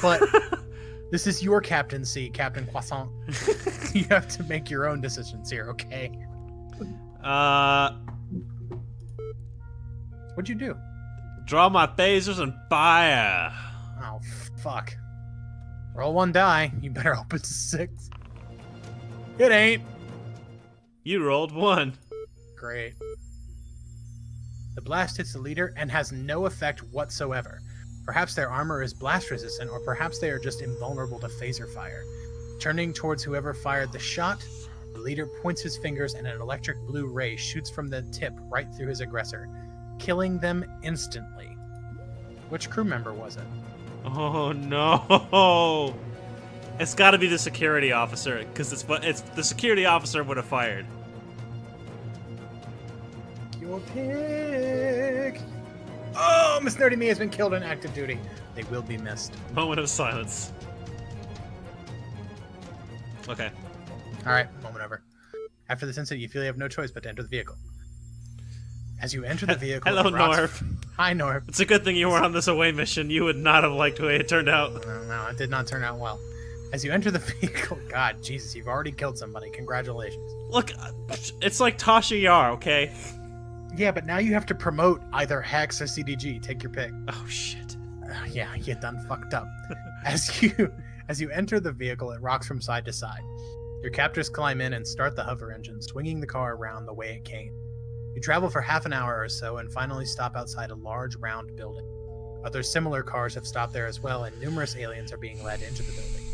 this is your captaincy, Captain Croissant. You have to make your own decisions here, okay? What'd you do? Draw my phasers and fire. Oh, fuck. Roll 1 die. You better hope it's a 6. It ain't. You rolled 1. Great. The blast hits the leader and has no effect whatsoever. Perhaps their armor is blast resistant, or perhaps they are just invulnerable to phaser fire. Turning towards whoever fired the shot, the leader points his fingers and an electric blue ray shoots from the tip right through his aggressor, killing them instantly. Which crew member was it? Oh no! It's got to be the security officer, because it's the security officer would have fired. your pick. Oh, Miss Nerdy Me has been killed in active duty. They will be missed. Moment of silence. Okay. All right, moment over. After this incident, you feel you have no choice but to enter the vehicle. As you enter the vehicle... Hello, Norv. Hi, Norv. It's a good thing you were on this away mission. You would not have liked the way it turned out. No, it did not turn out well. As you enter the vehicle... God, Jesus, you've already killed somebody. Congratulations. Look, it's like Tasha Yar, okay? Yeah, but now you have to promote either Hex or CDG. Take your pick. Oh, shit. Yeah, you done fucked up. As you enter the vehicle, it rocks from side to side. Your captors climb in and start the hover engine, swinging the car around the way it came. You travel for half an hour or so and finally stop outside a large round building. Other similar cars have stopped there as well, and numerous aliens are being led into the building.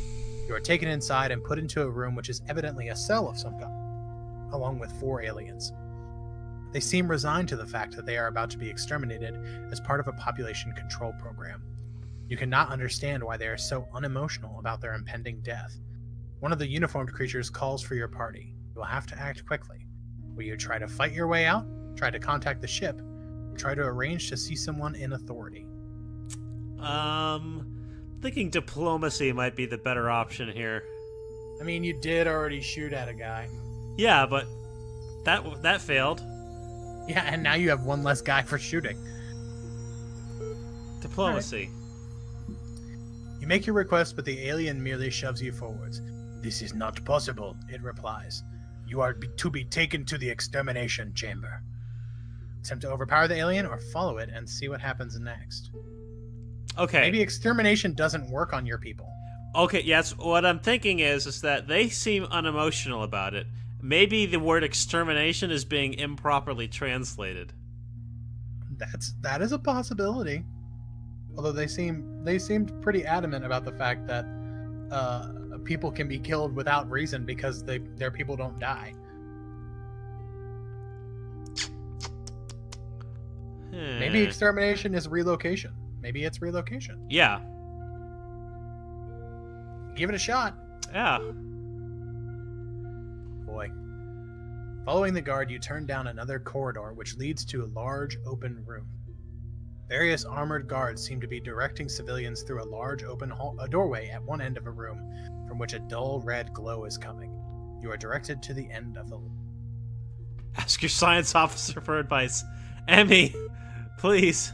You are taken inside and put into a room which is evidently a cell of some kind, along with 4 aliens. They seem resigned to the fact that they are about to be exterminated as part of a population control program. You cannot understand why they are so unemotional about their impending death. One of the uniformed creatures calls for your party. You will have to act quickly. Will you try to fight your way out, try to contact the ship, or try to arrange to see someone in authority? Thinking diplomacy might be the better option here. I mean, you did already shoot at a guy. Yeah, but that failed. Yeah, and now you have one less guy for shooting. Diplomacy. Right. You make your request, but the alien merely shoves you forwards. This is not possible, it replies. You are to be taken to the extermination chamber. Attempt to overpower the alien or follow it and see what happens next. Okay. Maybe extermination doesn't work on your people. Okay, yes, what I'm thinking is that they seem unemotional about it. Maybe the word extermination is being improperly translated. That is a possibility. Although they seemed pretty adamant about the fact that people can be killed without reason because their people don't die. Maybe extermination is relocation. Maybe it's relocation. Yeah. Give it a shot. Yeah. Boy. Following the guard, you turn down another corridor which leads to a large open room. Various armored guards seem to be directing civilians through a large open doorway at one end of a room from which a dull red glow is coming. You are directed to the end of the room. Ask your science officer for advice. Emmy, please.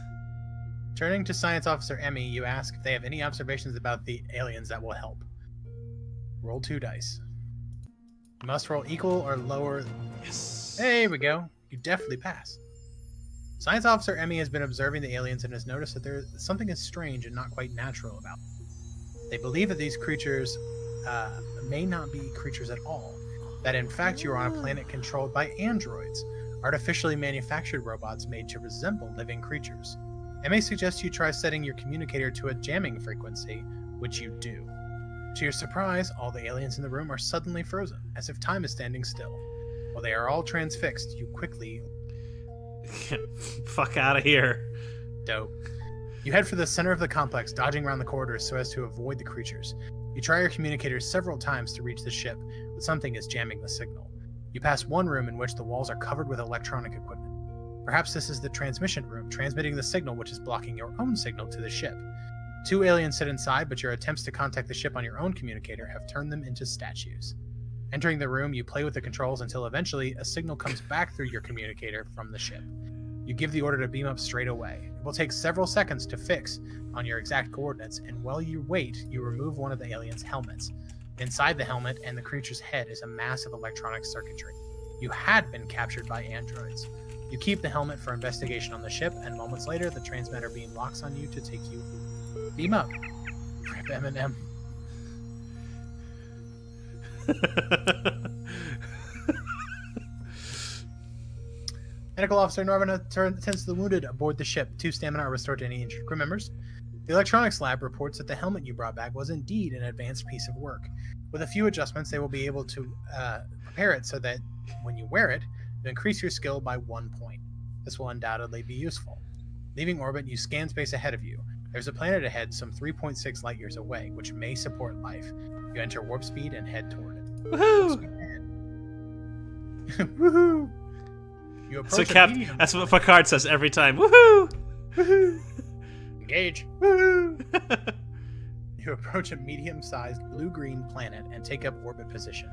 Turning to Science Officer Emmy, you ask if they have any observations about the aliens that will help. Roll 2 dice. You must roll equal or lower. Yes. There we go. You definitely pass. Science Officer Emmy has been observing the aliens and has noticed that something is strange and not quite natural about them. They believe that these creatures may not be creatures at all. That in fact you are on a planet controlled by androids, artificially manufactured robots made to resemble living creatures. Emmy suggests you try setting your communicator to a jamming frequency, which you do. To your surprise, all the aliens in the room are suddenly frozen, as if time is standing still. While they are all transfixed, you quickly... Fuck out of here. Dope. You head for the center of the complex, dodging around the corridors so as to avoid the creatures. You try your communicator several times to reach the ship, but something is jamming the signal. You pass one room in which the walls are covered with electronic equipment. Perhaps this is the transmission room, transmitting the signal which is blocking your own signal to the ship. 2 aliens sit inside, but your attempts to contact the ship on your own communicator have turned them into statues. Entering the room, you play with the controls until eventually a signal comes back through your communicator from the ship. You give the order to beam up straight away. It will take several seconds to fix on your exact coordinates, and while you wait, you remove one of the aliens' helmets. Inside the helmet and the creature's head is a mass of electronic circuitry. You had been captured by androids. You keep the helmet for investigation on the ship, and moments later, the transmitter beam locks on you to take you. Beam up. Rip Eminem. Medical Officer Norman attends to the wounded aboard the ship. 2 stamina are restored to any injured crew members. The electronics lab reports that the helmet you brought back was indeed an advanced piece of work. With a few adjustments, they will be able to prepare it so that when you wear it, you increase your skill by 1 point. This will undoubtedly be useful. Leaving orbit, you scan space ahead of you. There's a planet ahead some 3.6 light years away, which may support life. You enter warp speed and head toward it. Woohoo! Woohoo! You That's what, approach a medium. that's what Picard says every time. Woohoo! Woohoo! Engage. Woohoo! You approach a medium-sized blue-green planet and take up orbit position.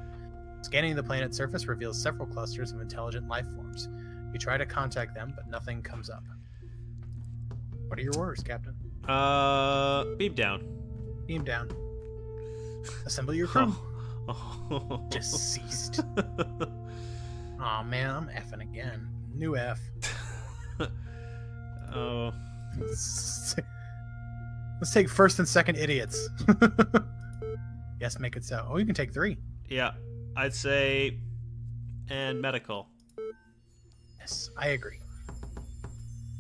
Scanning the planet's surface reveals several clusters of intelligent life forms. You try to contact them, but nothing comes up. What are your orders, Captain? Beam down. Beam down. Assemble your crew. Oh. Deceased. Aw, man, I'm effing again. New F. Oh. Let's take first and second idiots. Yes, make it so. Oh, you can take 3. Yeah, I'd say, and medical. Yes, I agree.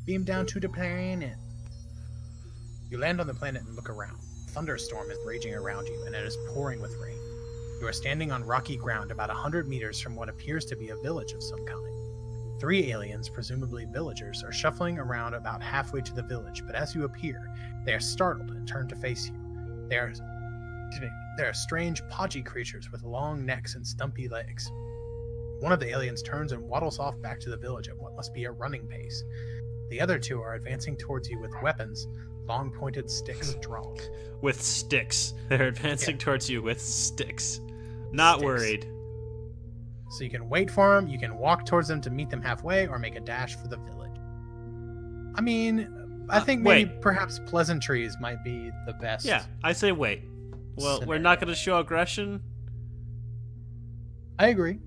Beam down to the planet. You land on the planet and look around. A thunderstorm is raging around you, and it is pouring with rain. You are standing on rocky ground about 100 meters from what appears to be a village of some kind. 3 aliens, presumably villagers, are shuffling around about halfway to the village, but as you appear, they are startled and turn to face you. They are strange, podgy creatures with long necks and stumpy legs. One of the aliens turns and waddles off back to the village at what must be a running pace. The other 2 are advancing towards you with weapons, long pointed sticks drawn. With sticks. They're advancing towards you with sticks. Not Sticks. worried. So you can wait for them, you can walk towards them to meet them halfway, or make a dash for the village. I mean, I think maybe perhaps pleasantries might be the best. Yeah, I say wait. Well, we're not going to show aggression. I agree.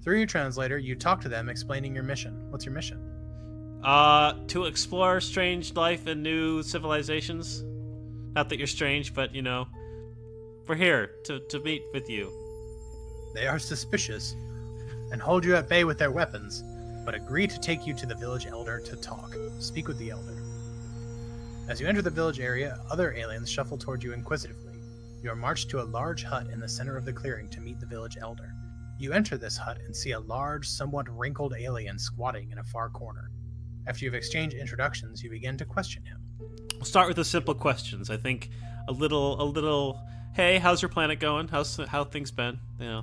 Through your translator, you talk to them explaining your mission. What's your mission? To explore strange life and new civilizations. Not that you're strange, but, you know, we're here to meet with you. They are suspicious and hold you at bay with their weapons, but agree to take you to the village elder to talk. Speak with the elder. As you enter the village area, other aliens shuffle toward you inquisitively. You are marched to a large hut in the center of the clearing to meet the village elder. You enter this hut and see a large, somewhat wrinkled alien squatting in a far corner. After you've exchanged introductions, you begin to question him. We'll start with the simple questions. I think a little. Hey, how's your planet going? How things been? You know.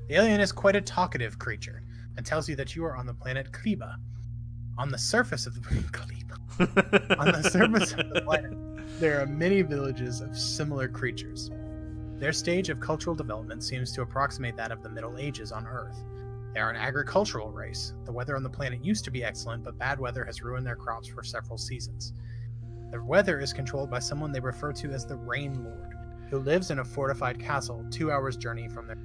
The alien is quite a talkative creature and tells you that you are on the planet Kleba. On the surface of the planet, there are many villages of similar creatures. Their stage of cultural development seems to approximate that of the Middle Ages on Earth. They are an agricultural race. The weather on the planet used to be excellent, but bad weather has ruined their crops for several seasons. The weather is controlled by someone they refer to as the Rain Lord, who lives in a fortified castle 2 hours' journey from their...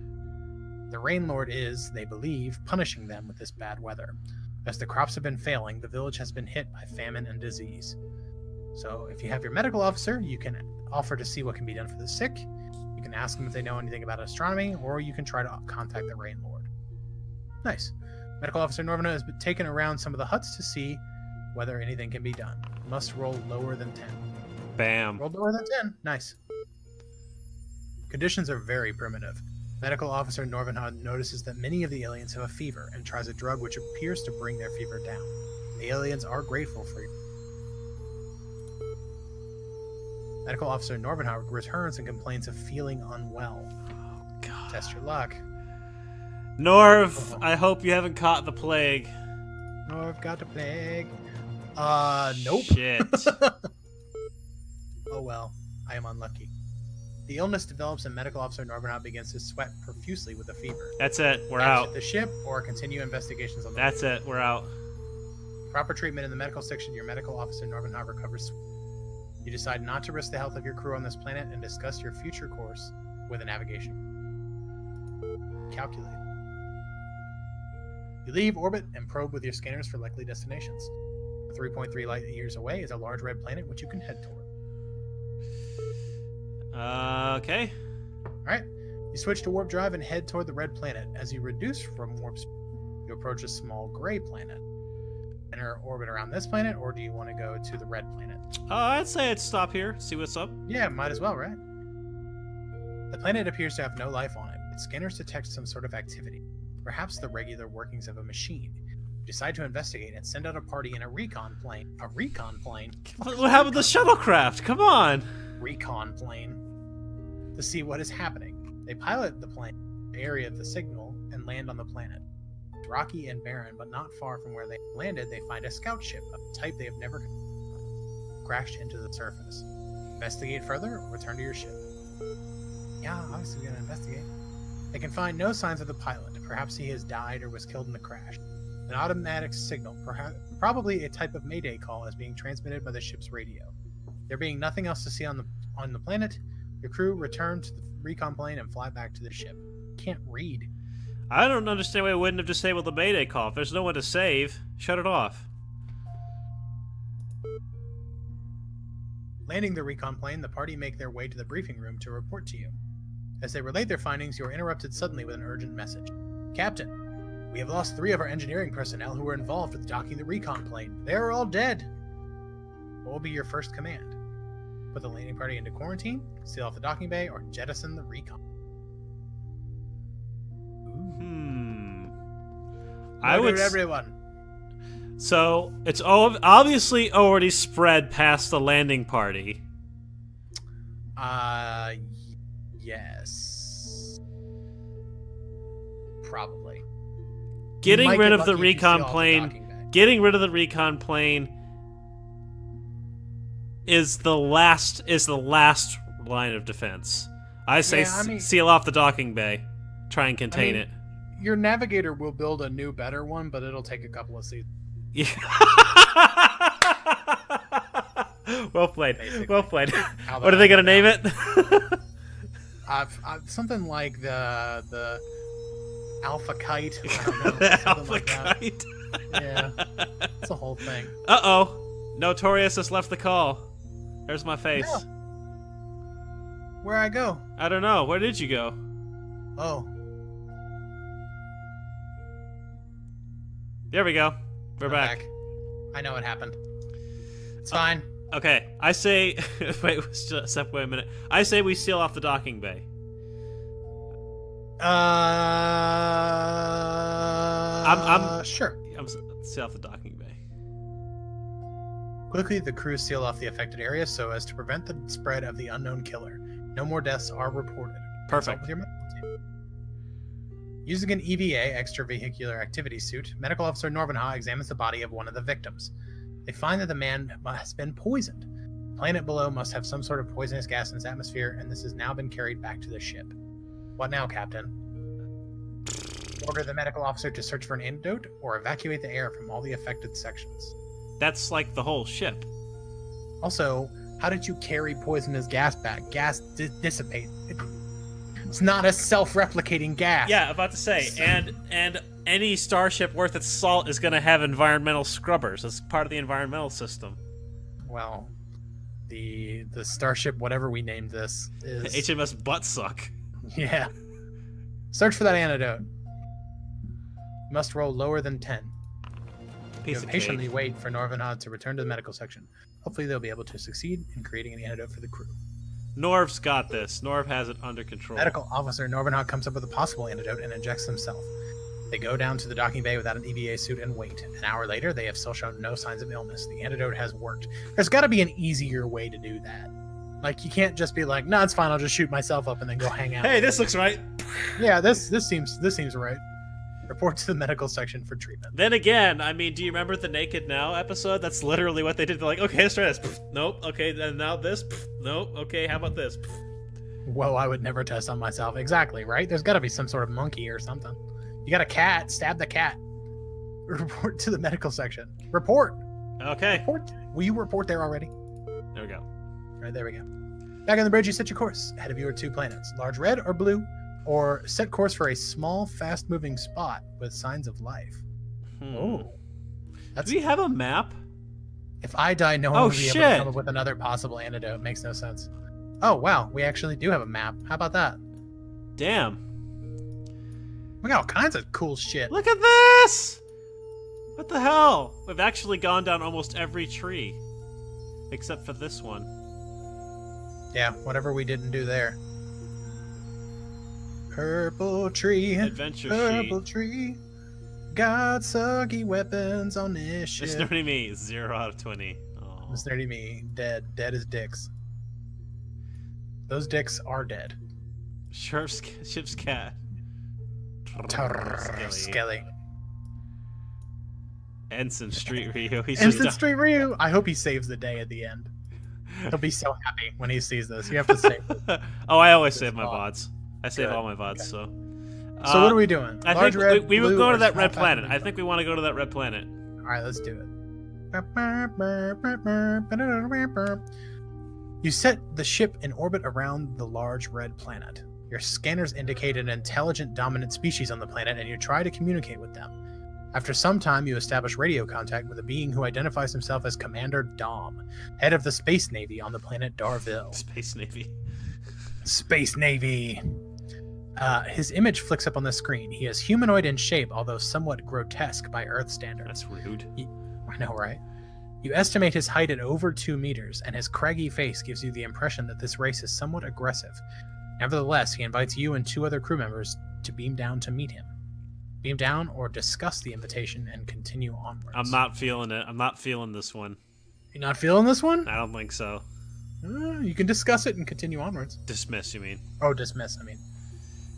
The Rain Lord is, they believe, punishing them with this bad weather. As the crops have been failing, the village has been hit by famine and disease. So if you have your medical officer, you can offer to see what can be done for the sick. You can ask them if they know anything about astronomy, or you can try to contact the Rain Lord. Nice. Medical Officer Norvina has been taken around some of the huts to see whether anything can be done. Must roll lower than 10. Bam. Roll lower than 10. Nice. Conditions are very primitive. Medical Officer Norvenhod notices that many of the aliens have a fever and tries a drug which appears to bring their fever down. The aliens are grateful for you. Medical Officer Norvenhod returns and complains of feeling unwell. Oh, God. Test your luck. Norv, I hope you haven't caught the plague. Norv got the plague. Nope. Shit. Oh well, I am unlucky. The illness develops and Medical Officer Norvenhod begins to sweat profusely with a fever. That's it. We're Exit out. the ship or continue investigations on the That's it. We're out. proper treatment in the medical section. Your Medical Officer Norvenhod recovers. You decide not to risk the health of your crew on this planet and discuss your future course with a navigation. Calculate. You leave orbit and probe with your scanners for likely destinations. 3.3 light years away is a large red planet which you can head toward. Okay. Alright, you switch to warp drive and head toward the red planet. As you reduce from warp speed, you approach a small gray planet. Enter orbit around this planet, or do you want to go to the red planet? I'd say I'd stop here, see what's up. Yeah, might as well, right? The planet appears to have no life on it. Its scanners detect some sort of activity. Perhaps the regular workings of a machine. You decide to investigate and send out a party in a recon plane. A recon plane? What happened to the shuttlecraft? Come on. Recon plane. To see what is happening. They pilot the plane, the area of the signal, and land on the planet. It's rocky and barren, but not far from where they landed, they find a scout ship of a type they have never crashed into the surface. Investigate further or return to your ship? Yeah, obviously we're going to investigate. They can find no signs of the pilot. Perhaps he has died or was killed in the crash. An automatic signal, probably a type of mayday call, is being transmitted by the ship's radio. There being nothing else to see on the planet, your crew return to the recon plane and fly back to the ship. Can't read. I don't understand why I wouldn't have disabled the mayday call. If there's no one to save, shut it off. Landing the recon plane, the party make their way to the briefing room to report to you. As they relate their findings, you are interrupted suddenly with an urgent message. Captain, we have lost 3 of our engineering personnel who were involved with docking the recon plane. They are all dead. What will be your first command? Put the landing party into quarantine, seal off the docking bay, or jettison the recon? I would everyone. So it's obviously already spread past the landing party. Yes. Probably. Getting rid of the recon plane. Getting rid of the recon plane is the last line of defense. I say seal off the docking bay. Try and contain it. Your navigator will build a new, better one, but it'll take a couple of seasons. Yeah. Well played. Basically. Well played. What are they gonna name it? Something like the Alpha Kite. The Alpha Kite. Yeah, it's a whole thing. Uh-oh. Notorious has left the call. There's my face. Yeah. Where'd I go? I don't know. Where did you go? Oh. There we go. We're back. I know what happened. It's fine. Okay. I say... wait a minute. I say we seal off the docking bay. Sure. Seal off the docking bay. Quickly, the crew seal off the affected area so as to prevent the spread of the unknown killer. No more deaths are reported. Perfect. Using an EVA, extravehicular activity suit, Medical Officer Norvenha examines the body of one of the victims. They find that the man has been poisoned. The planet below must have some sort of poisonous gas in its atmosphere, and this has now been carried back to the ship. What now, Captain? Order the medical officer to search for an antidote, or evacuate the air from all the affected sections. That's like the whole ship. Also, how did you carry poisonous gas back? Gas dissipate. It's not a self-replicating gas. Yeah, about to say, and any starship worth its salt is going to have environmental scrubbers as part of the environmental system. Well, the Starship, whatever we named this, is HMS Buttsuck. Yeah. Search for that antidote. Must roll lower than 10. Patiently wait for Norvenha to return to the medical section. Hopefully they'll be able to succeed in creating an antidote for the crew. Norv's got this. Norv has it under control. Medical officer Norvenha comes up with a possible antidote and injects himself. They go down to the docking bay without an EVA suit and wait. An hour later, they have still shown no signs of illness. The antidote has worked. There's got to be an easier way to do that. Like, you can't just be like, "No, it's fine. I'll just shoot myself up and then go hang out." Hey, this looks right. Yeah, this seems right. Report to the medical section for treatment. Then again, I mean, do you remember the Naked Now episode? That's literally what they did. They're like, okay, let's try this. Nope. Okay, then now this. Nope. Okay, how about this? Whoa, I would never test on myself. Exactly, right? There's got to be some sort of monkey or something. You got a cat, stab the cat. Report to the medical section. Report. Okay. Report. Will you report there already? There we go. All right, there we go. Back on the bridge, you set your course. Ahead of you are 2 planets, large red or blue, or set course for a small, fast-moving spot with signs of life. Oh. Do we have a map? If I die, no one will be able to come up with another possible antidote. Makes no sense. Oh, wow. We actually do have a map. How about that? Damn. We got all kinds of cool shit. Look at this! What the hell? We've actually gone down almost every tree. Except for this one. Yeah, whatever we didn't do there. Purple tree. Adventure Purple tree. Got soggy weapons on this ship. It's nerdy me. 0 out of 20. Oh. It's nerdy me. Dead. Dead as dicks. Those dicks are dead. Ship's cat. Skelly. Ensign Street Rio. He's Instant just Street Ryu. I hope he saves the day at the end. He'll be so happy when he sees this. You have to save it. Oh, I always save my VOD. VODs. I save Good. all my VODs. Okay. So. So what are we doing? I Large think red, we would blue, go or to that small red fat planet. rainbow? I think we want to go to that red planet. All right, let's do it. You set the ship in orbit around the large red planet. Your scanners indicate an intelligent dominant species on the planet, and you try to communicate with them. After some time, you establish radio contact with a being who identifies himself as Commander Dom, head of the Space Navy on the planet Darville. Space Navy. Space Navy. His image flicks up on the screen. He is humanoid in shape, although somewhat grotesque by Earth standards. That's rude. I know, right? You estimate his height at over 2 meters, and his craggy face gives you the impression that this race is somewhat aggressive. Nevertheless, he invites you and 2 other crew members to beam down to meet him. Beam down or discuss the invitation and continue onwards. I'm not feeling it. I'm not feeling this one. You're not feeling this one? I don't think so. You can discuss it and continue onwards. Dismiss, you mean? Oh, dismiss, I mean.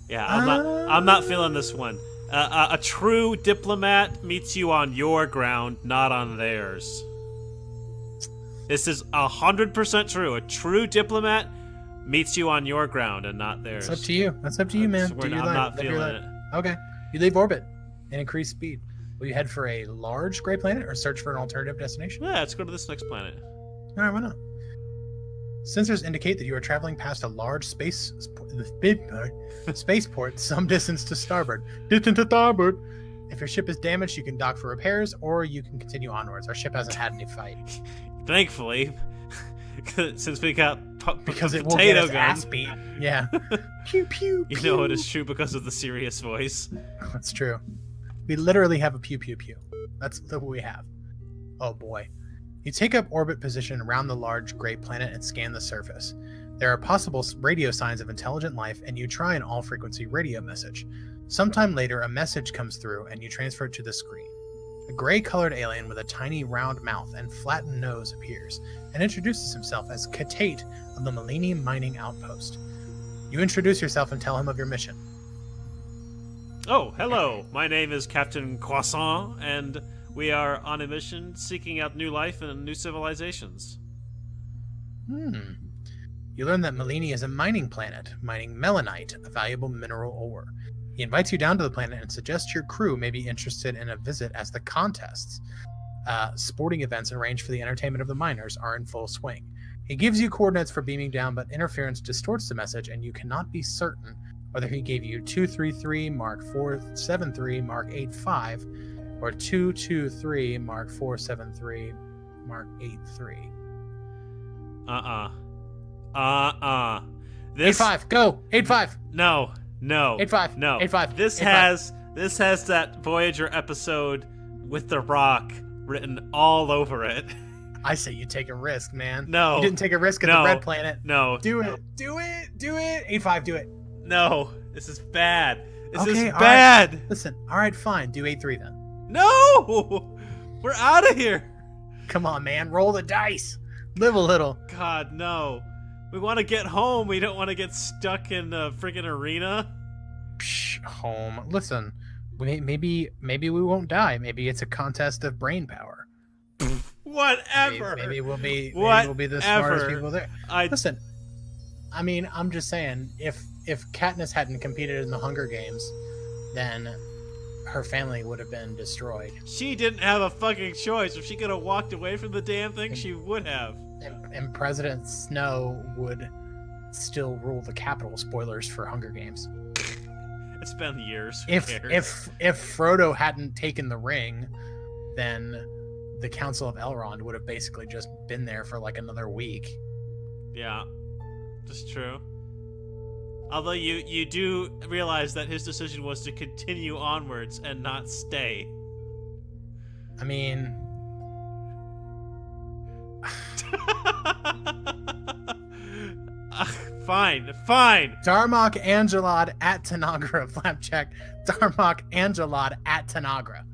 Yeah, I'm not feeling this one. A true diplomat meets you on your ground, not on theirs. This is 100% true. A true diplomat meets you on your ground and not theirs. It's up to you. That's up to you, man. I'm not feeling it. Okay. You leave orbit and increase speed. Will you head for a large gray planet or search for an alternative destination? Yeah, let's go to this next planet. All right, why not? Sensors indicate that you are traveling past a large spaceport some distance to starboard. Distance to starboard. If your ship is damaged, you can dock for repairs, or you can continue onwards. Our ship hasn't had any fight. Thankfully, since we got because it will potato get its gun. ass beat. Yeah. Pew, pew, You pew. know it is true because of the serious voice. That's true. We literally have a pew pew pew. That's what we have. Oh boy. You take up orbit position around the large gray planet and scan the surface. There are possible radio signs of intelligent life, and you try an all-frequency radio message. Sometime later, a message comes through, and you transfer it to the screen. A gray-colored alien with a tiny round mouth and flattened nose appears, and introduces himself as Katate of the Millennium Mining Outpost. You introduce yourself and tell him of your mission. Oh, hello. My name is Captain Croissant, and we are on a mission seeking out new life and new civilizations. You learn that Melini is a mining planet, mining melanite, a valuable mineral ore. He invites you down to the planet and suggests your crew may be interested in a visit as the contests, sporting events arranged for the entertainment of the miners, are in full swing. He gives you coordinates for beaming down, but interference distorts the message, and you cannot be certain whether he gave you 233 Mark 473 Mark 85 or 223 Mark 473 Mark 83. This 85, go! 85! No. 85, No. 85. This 85. has that Voyager episode with The Rock written all over it. I say you take a risk, man. No. You didn't take a risk at No. the red planet. No. Do it. Do it. Do it. 85, do it. No. This is bad. This is all bad. Right. Listen, all right, fine. Do 83 then. No! We're out of here. Come on, man. Roll the dice. Live a little. God, no. We want to get home. We don't want to get stuck in a friggin' arena. Psh, home. Listen, maybe we won't die. Maybe it's a contest of brain power. Whatever. Maybe we'll be the smartest people there. Listen, I mean, I'm just saying, if Katniss hadn't competed in the Hunger Games, then her family would have been destroyed. She didn't have a fucking choice. If she could have walked away from the damn thing, she would have. And President Snow would still rule the capital. Spoilers for Hunger Games. It's been years. Who If cares? Frodo hadn't taken the ring, then the Council of Elrond would have basically just been there for like another week. Yeah, that's true. Although you do realize that his decision was to continue onwards and not stay. I mean, Fine. Darmok Angelad at Tanagra, Flapjack. Darmok Angelad at Tanagra.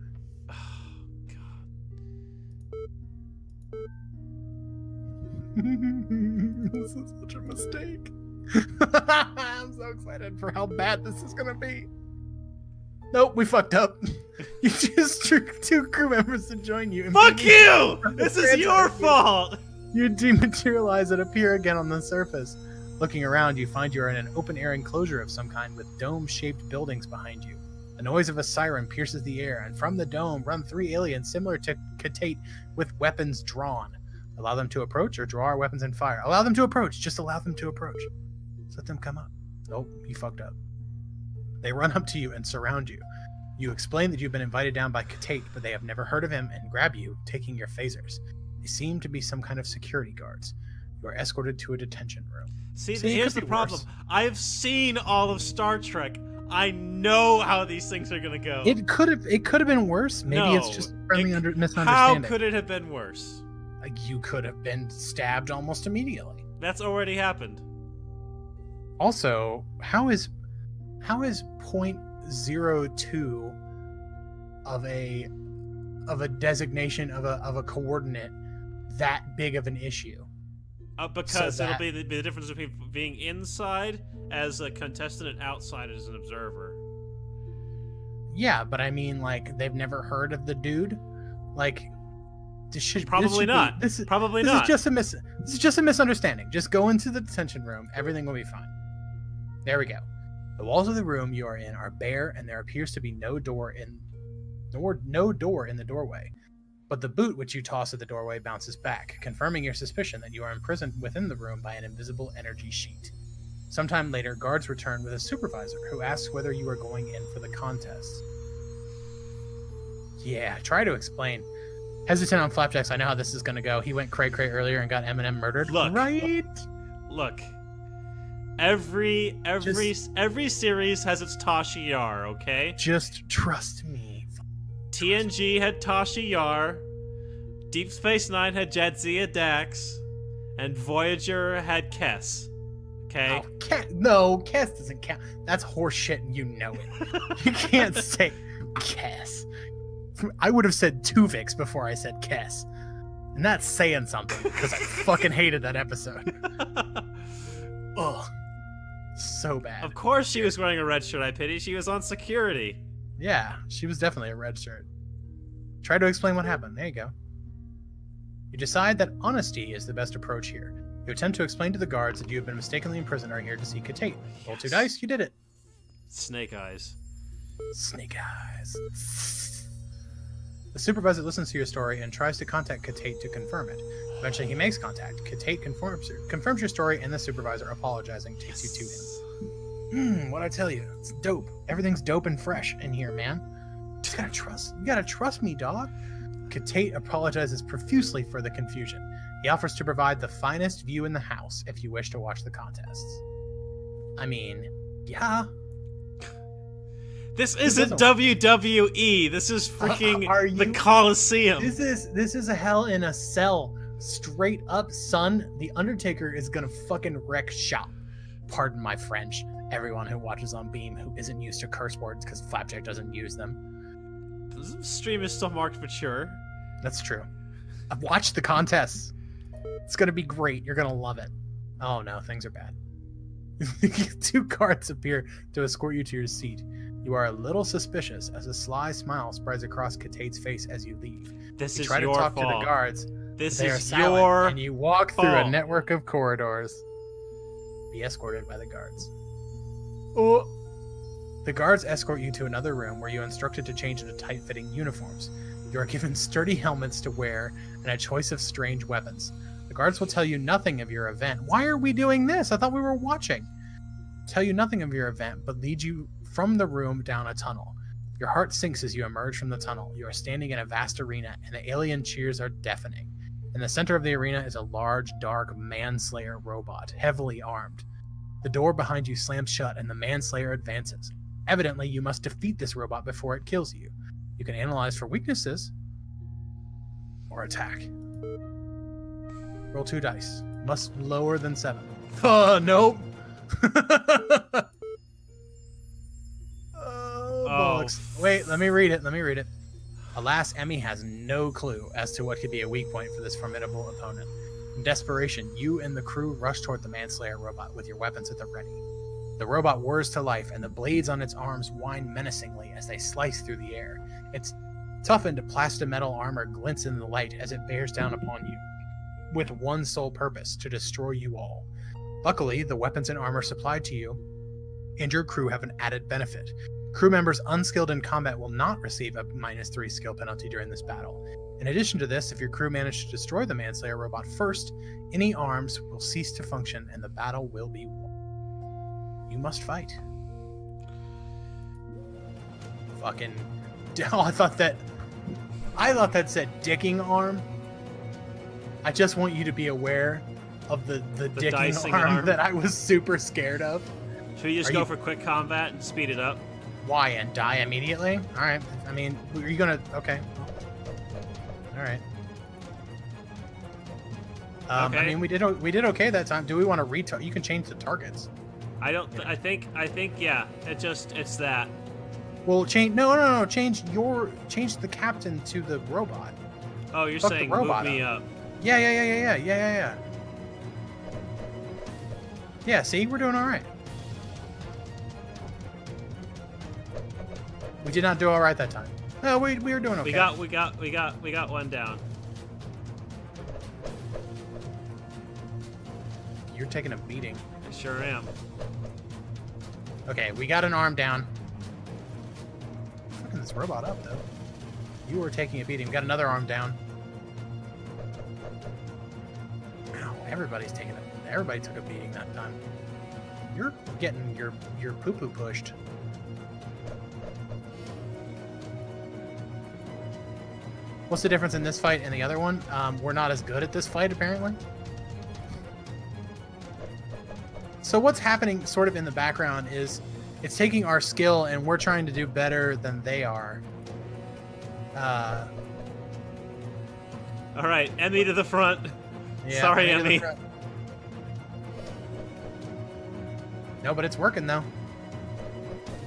This is such a mistake. I'm so excited for how bad this is gonna be. Nope, we fucked up. You just drew 2 crew members to join you. Fuck you! This is your fault! You dematerialize and appear again on the surface. Looking around, you find you are in an open-air enclosure of some kind with dome-shaped buildings behind you. The noise of a siren pierces the air, and from the dome run 3 aliens similar to Katate with weapons drawn. Allow them to approach or draw our weapons and fire. Allow them to approach. Just allow them to approach. Let them come up. Nope, you fucked up. They run up to you and surround you. You explain that you've been invited down by Katate, but they have never heard of him and grab you, taking your phasers. They seem to be some kind of security guards. You are escorted to a detention room. See, here's the problem. I've seen all of Star Trek. I know how these things are gonna go. It could have been worse. Maybe it's just friendly misunderstanding. How could it have been worse? You could have been stabbed almost immediately. That's already happened. Also, how is 0.02 of a designation of a coordinate that big of an issue? Because it'll be the difference between being inside as a contestant and outside as an observer. Yeah, but I mean, like, they've never heard of the dude. Like, probably not. This is just a misunderstanding. Just go into the detention room. Everything will be fine. There we go. The walls of the room you are in are bare, and there appears to be no door in the doorway. But the boot which you toss at the doorway bounces back, confirming your suspicion that you are imprisoned within the room by an invisible energy sheet. Sometime later, guards return with a supervisor who asks whether you are going in for the contest. Yeah, try to explain. Hesitant on Flapjacks, I know how this is going to go. He went cray-cray earlier and got Eminem murdered. Look. Right? Look. Every series has its Tasha Yar, okay? Just trust me. TNG had Tasha Yar, Deep Space Nine had Jadzia Dax, and Voyager had Kess. Okay? Oh, Kess doesn't count. That's horse shit and you know it. You can't say Kess. I would have said Tuvix before I said Kess. And that's saying something, because I fucking hated that episode. Ugh. So bad. Of course she was wearing a red shirt, I pity. She was on security. Yeah, she was definitely a red shirt. Try to explain what happened. There you go. You decide that honesty is the best approach here. You attempt to explain to the guards that you have been mistakenly imprisoned and are here to see Katate. Roll 2 dice, you did it. Snake eyes. Snake eyes. The supervisor listens to your story and tries to contact Katate to confirm it. Eventually he makes contact. Katate confirms your story, and the supervisor, apologizing, takes you to him. What'd I tell you? It's dope. Everything's dope and fresh in here, man. You gotta trust me, dog. Katate apologizes profusely for the confusion. He offers to provide the finest view in the house if you wish to watch the contests. I mean, yeah. This isn't WWE. This is freaking the Coliseum. This is a Hell in a Cell. Straight up, son. The Undertaker is gonna fucking wreck shop. Pardon my French. Everyone who watches on Beam who isn't used to curse words because Flapjack doesn't use them. This stream is still marked mature. That's true. I've watched the contests. It's gonna be great. You're gonna love it. Oh no, things are bad. 2 guards appear to escort you to your seat. You are a little suspicious as a sly smile spreads across Katate's face as you leave. This you is try your to talk fault. to the guards. This they is are silent, your and you walk fault. through a network of corridors. Be escorted by the guards. Oh. The guards escort you to another room where you are instructed to change into tight-fitting uniforms. You are given sturdy helmets to wear and a choice of strange weapons. The guards will tell you nothing of your event. Why are we doing this? I thought we were watching. Tell you nothing of your event, but lead you from the room down a tunnel. Your heart sinks as you emerge from the tunnel. You are standing in a vast arena, and the alien cheers are deafening. In the center of the arena is a large, dark manslayer robot, heavily armed. The door behind you slams shut, and the manslayer advances. Evidently, you must defeat this robot before it kills you. You can analyze for weaknesses or attack. Roll 2 dice. Must lower than 7. Oh, nope. Bollocks. Wait, let me read it. Alas, Emmy has no clue as to what could be a weak point for this formidable opponent. In desperation, you and the crew rush toward the manslayer robot with your weapons at the ready. The robot whirs to life, and the blades on its arms whine menacingly as they slice through the air. Its toughened plastometal armor glints in the light as it bears down upon you, with one sole purpose, to destroy you all. Luckily, the weapons and armor supplied to you and your crew have an added benefit. Crew members unskilled in combat will not receive a -3 skill penalty during this battle. In addition to this, if your crew manage to destroy the Manslayer robot first, any arms will cease to function and the battle will be won. You must fight. Fucking... Oh, I thought that said dicking arm. I just want you to be aware of the dicking arm that I was super scared of. Should we just go for quick combat and speed it up? Why, and die immediately? Alright, I mean, are you gonna... Okay. Alright. Okay. I mean, we did okay that time. Do we want to you can change the targets. I don't... I think, yeah. It's that. Well, change... No. Change the captain to the robot. Oh, you're Fuck saying the robot move me up. Yeah. Yeah, see? We're doing alright. We did not do all right that time. No, we were doing okay. We got one down. You're taking a beating. I sure am. Okay, we got an arm down. Fucking this robot up though. You were taking a beating. We got another arm down. Ow, everybody took a beating that time. You're getting your poo-poo pushed. What's the difference in this fight and the other one? We're not as good at this fight, apparently. So what's happening sort of in the background is it's taking our skill and we're trying to do better than they are. All right, Emmy to the front. Yeah, sorry, Emmy. No, but it's working, though.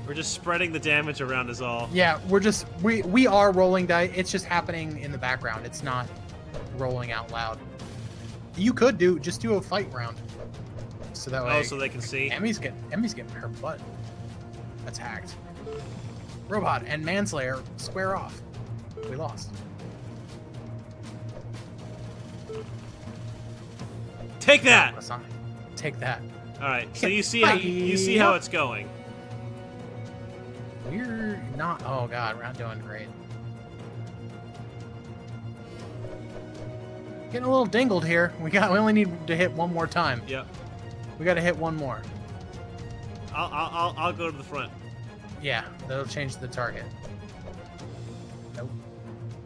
We're just spreading the damage around is all. Yeah, we are rolling dice. It's just happening in the background. It's not rolling out loud. You could just do a fight round. So that way... Oh, so they can see? Emmy's getting her butt. That's hacked. Robot and Manslayer square off. We lost. Take that! Take that. All right, so you see how it's going. We're not... Oh, God, we're not doing great. Getting a little dingled here. We only need to hit one more time. Yep. We got to hit one more. I'll go to the front. Yeah, that'll change the target. Nope.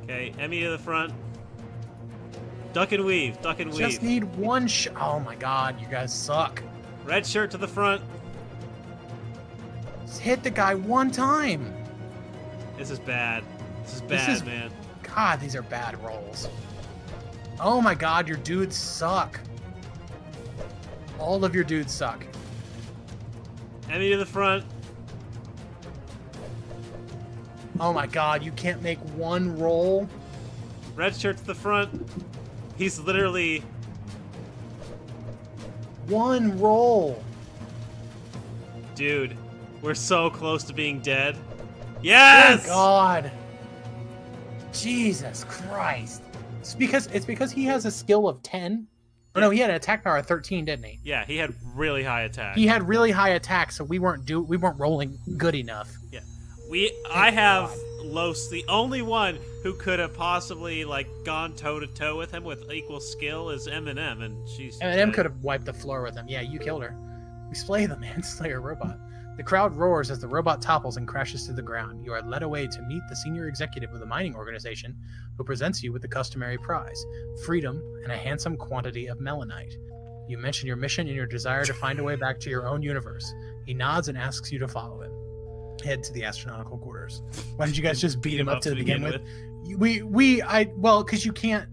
Okay, Emmy to the front. Duck and weave. Just need one shot. Oh my God, you guys suck. Red shirt to the front. Just hit the guy one time. This is bad. This is bad, man. God, these are bad rolls. Oh my God, your dudes suck. All of your dudes suck. Emmy to the front. Oh my God, you can't make one roll? Red shirt to the front. He's literally... One roll. Dude, we're so close to being dead. Yes! Oh God. Jesus Christ. It's because he has a skill of 10. Or no, he had an attack power of 13, didn't he? Yeah, he had really high attack. He had really high attack, so we weren't rolling good enough. Yeah. I have Los, the only one who could have possibly gone toe to toe with him with equal skill is Eminem, and she's Eminem could have wiped the floor with him. Yeah, you killed her. We slay the Manslayer robot. The crowd roars as the robot topples and crashes to the ground. You are led away to meet the senior executive of the mining organization, who presents you with the customary prize, freedom and a handsome quantity of melanite. You mention your mission and your desire to find a way back to your own universe. He nods and asks you to follow him. Head to the astronomical quarters. Why did you guys just beat him up to begin with? Because you can't.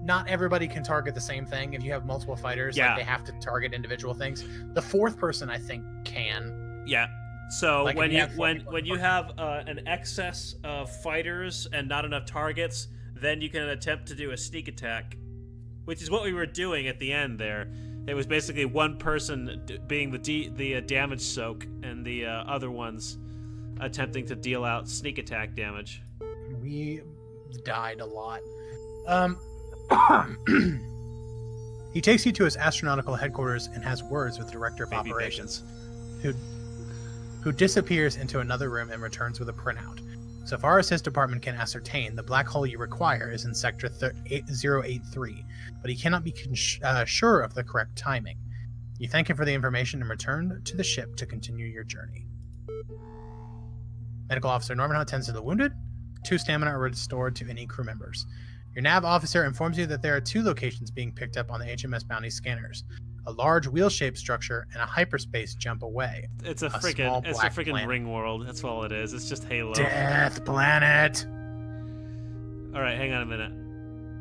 Not everybody can target the same thing. If you have multiple fighters, yeah. They have to target individual things. The fourth person, I think, can. Yeah. So when you have an excess of fighters and not enough targets, then you can attempt to do a sneak attack, which is what we were doing at the end there. It was basically one person being the damage soak, and the other ones attempting to deal out sneak attack damage. We died a lot. He takes you to his astronautical headquarters and has words with the director of Baby operations, who disappears into another room and returns with a printout. So far as his department can ascertain, the black hole you require is in Sector 083, but he cannot be sure of the correct timing. You thank him for the information and return to the ship to continue your journey. Medical Officer Normanhaut tends to the wounded. 2 stamina are restored to any crew members. Your nav officer informs you that there are 2 locations being picked up on the HMS Bounty scanners. A large wheel-shaped structure and a hyperspace jump away. It's a freaking ring world. That's all it is. It's just Halo. Death planet. All right, hang on a minute.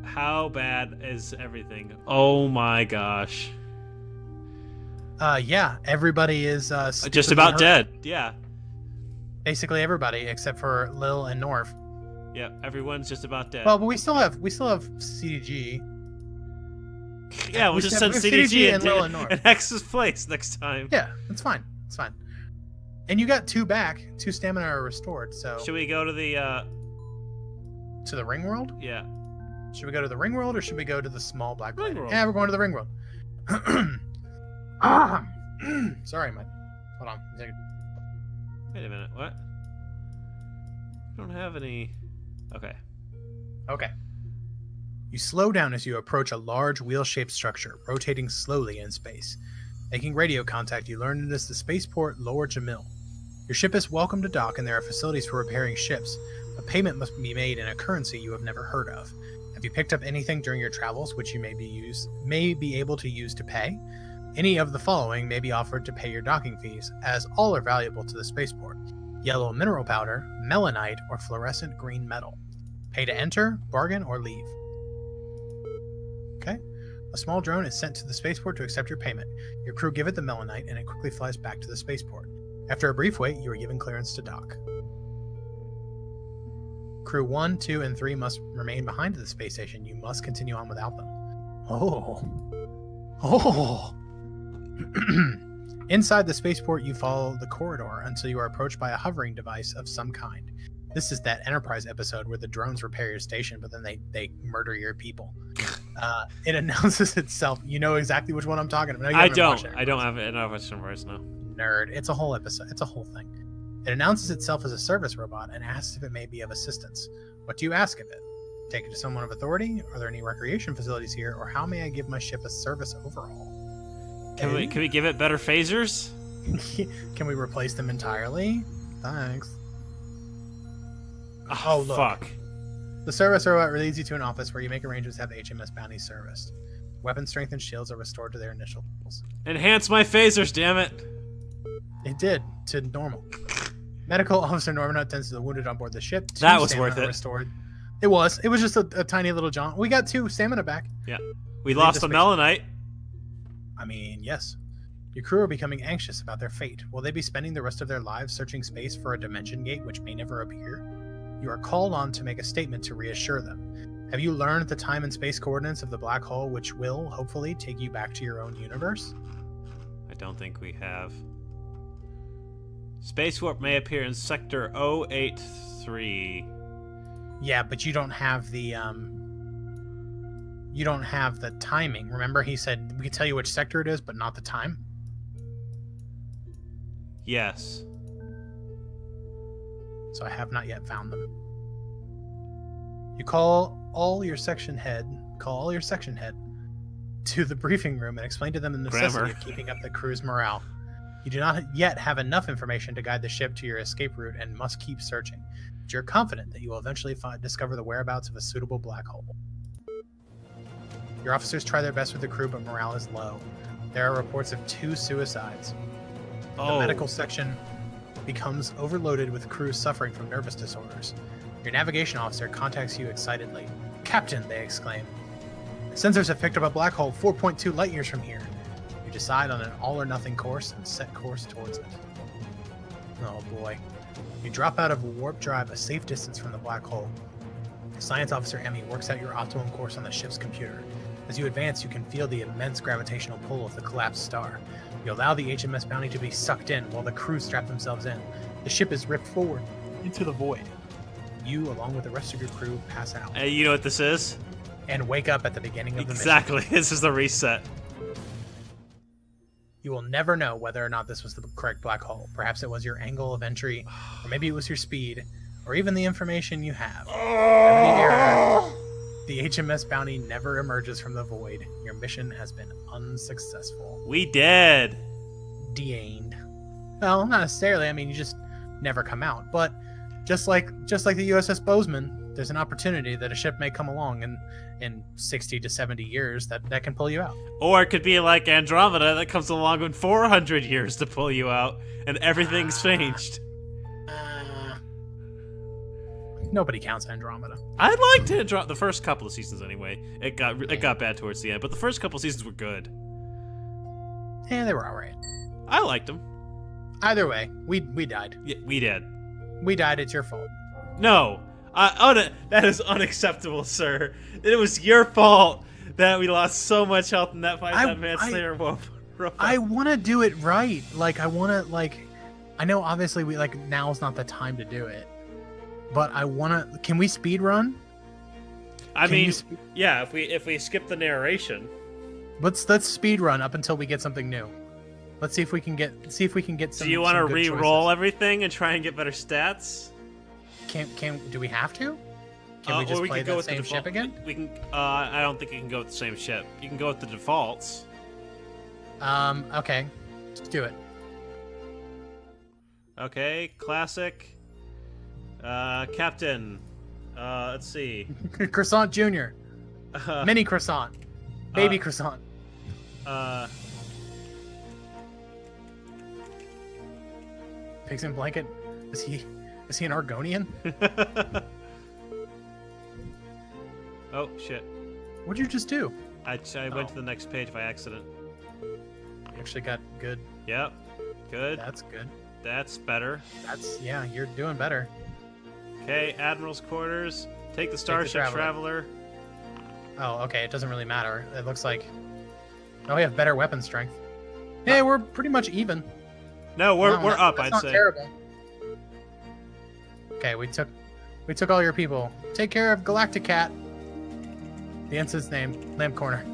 How bad is everything? Oh my gosh. Yeah, everybody is just about hurt. dead. Yeah. Basically everybody except for Lil and Norv. Yeah, everyone's just about dead. Well, but we still have CDG. Yeah, we'll just send CDG in Hex's place next time. Yeah, it's fine. It's fine. And you got 2 back. 2 stamina are restored. So should we go to the ring world? Yeah. Should we go to the ring world or should we go to the small black planet? Ring world. Yeah, we're going to the ring world. Sorry, Mike. Hold on. Wait a minute. What? I don't have any. Okay. You slow down as you approach a large wheel-shaped structure, rotating slowly in space. Making radio contact, you learn it is the spaceport Lower Jamil. Your ship is welcome to dock, and there are facilities for repairing ships, but payment must be made in a currency you have never heard of. Have you picked up anything during your travels which you may be able to use to pay? Any of the following may be offered to pay your docking fees, as all are valuable to the spaceport: yellow mineral powder, melanite, or fluorescent green metal. Pay to enter, bargain, or leave. Okay. A small drone is sent to the spaceport to accept your payment. Your crew give it the melanite, and it quickly flies back to the spaceport. After a brief wait, you are given clearance to dock. Crew 1, 2, and 3 must remain behind at the space station. You must continue on without them. Oh. Inside the spaceport, you follow the corridor until you are approached by a hovering device of some kind. This is that Enterprise episode where the drones repair your station, but then they murder your people. It announces itself. You know exactly which one I'm talking about. I don't have it enough first now. Nerd. It's a whole episode. It's a whole thing. It announces itself as a service robot and asks if it may be of assistance. What do you ask of it? Take it to someone of authority? Are there any recreation facilities here? Or how may I give my ship a service overhaul? Can we give it better phasers? Can we replace them entirely? Thanks. Oh, look. Fuck. The service robot leads you to an office where you make arrangements to have the HMS Bounty serviced. Weapon strength and shields are restored to their initial levels. Enhance my phasers, damn it! It did, to normal. Medical Officer Normanhaut tends to the wounded on board the ship. That was worth it. Restored. It was just a tiny little jaunt. We got 2 stamina back. Yeah. We lost the melanite. I mean, yes. Your crew are becoming anxious about their fate. Will they be spending the rest of their lives searching space for a dimension gate which may never appear? You are called on to make a statement to reassure them. Have you learned the time and space coordinates of the black hole which will, hopefully, take you back to your own universe? I don't think we have. Space warp may appear in Sector 083. Yeah, but you don't have the timing. Remember, he said we could tell you which sector it is, but not the time? Yes. So I have not yet found them. You call all your section head to the briefing room and explain to them the necessity of keeping up the crew's morale. You do not yet have enough information to guide the ship to your escape route and must keep searching, but you're confident that you will eventually discover the whereabouts of a suitable black hole. Your officers try their best with the crew, but morale is low. There are reports of 2 suicides. The medical section becomes overloaded with crew suffering from nervous disorders. Your navigation officer contacts you excitedly. "Captain," they exclaim. "Sensors have picked up a black hole 4.2 light years from here." You decide on an all-or-nothing course and set course towards it. Oh boy. You drop out of warp drive a safe distance from the black hole. Science Officer Emmy works out your optimum course on the ship's computer. As you advance, you can feel the immense gravitational pull of the collapsed star. You allow the HMS Bounty to be sucked in while the crew strap themselves in. The ship is ripped forward into the void. You, along with the rest of your crew, pass out. Hey, you know what this is? And wake up at the beginning of the mission. Exactly. This is the reset. You will never know whether or not this was the correct black hole. Perhaps it was your angle of entry, or maybe it was your speed, or even the information you have. Remedy error. The HMS Bounty never emerges from the void. Your mission has been unsuccessful. We dead. De-ained. Well, not necessarily. I mean, you just never come out. But just like the USS Bozeman, there's an opportunity that a ship may come along in 60 to 70 years that can pull you out. Or it could be like Andromeda that comes along in 400 years to pull you out, and everything's changed. Nobody counts Andromeda. I liked Andromeda the first couple of seasons anyway. It got bad towards the end, but the first couple of seasons were good. Yeah, they were alright. I liked them. Either way, we died. Yeah, we did. We died. It's your fault. No, that is unacceptable, sir. It was your fault that we lost so much health in that 5-man Slayer wolf. I want to do it right. Like, I want to, I know obviously now's not the time to do it. But I want to. Can we speed run? Yeah. If we skip the narration, let's speed run up until we get something new. Let's see if we can get some. Do you want to re-roll everything and try and get better stats? Do we have to? Can we just play the same ship again? We can. I don't think you can go with the same ship. You can go with the defaults. Okay. Let's do it. Okay. Classic. Captain. Let's see. Croissant Junior. Mini Croissant. Baby Croissant. Pigs in Blanket. Is he an Argonian? Oh shit. What'd you just do? I went to the next page by accident. You actually got good. Yep. Good. That's good. That's better. Yeah, you're doing better. Okay, Admiral's quarters. Take the Starship Traveler. Oh, okay. It doesn't really matter. It looks like. Oh, we have better weapon strength. Hey, we're pretty much even. No, we're up. I'd say. Terrible. Okay, we took all your people. Take care of Galactic Cat. The ensign's name, Lamp Corner.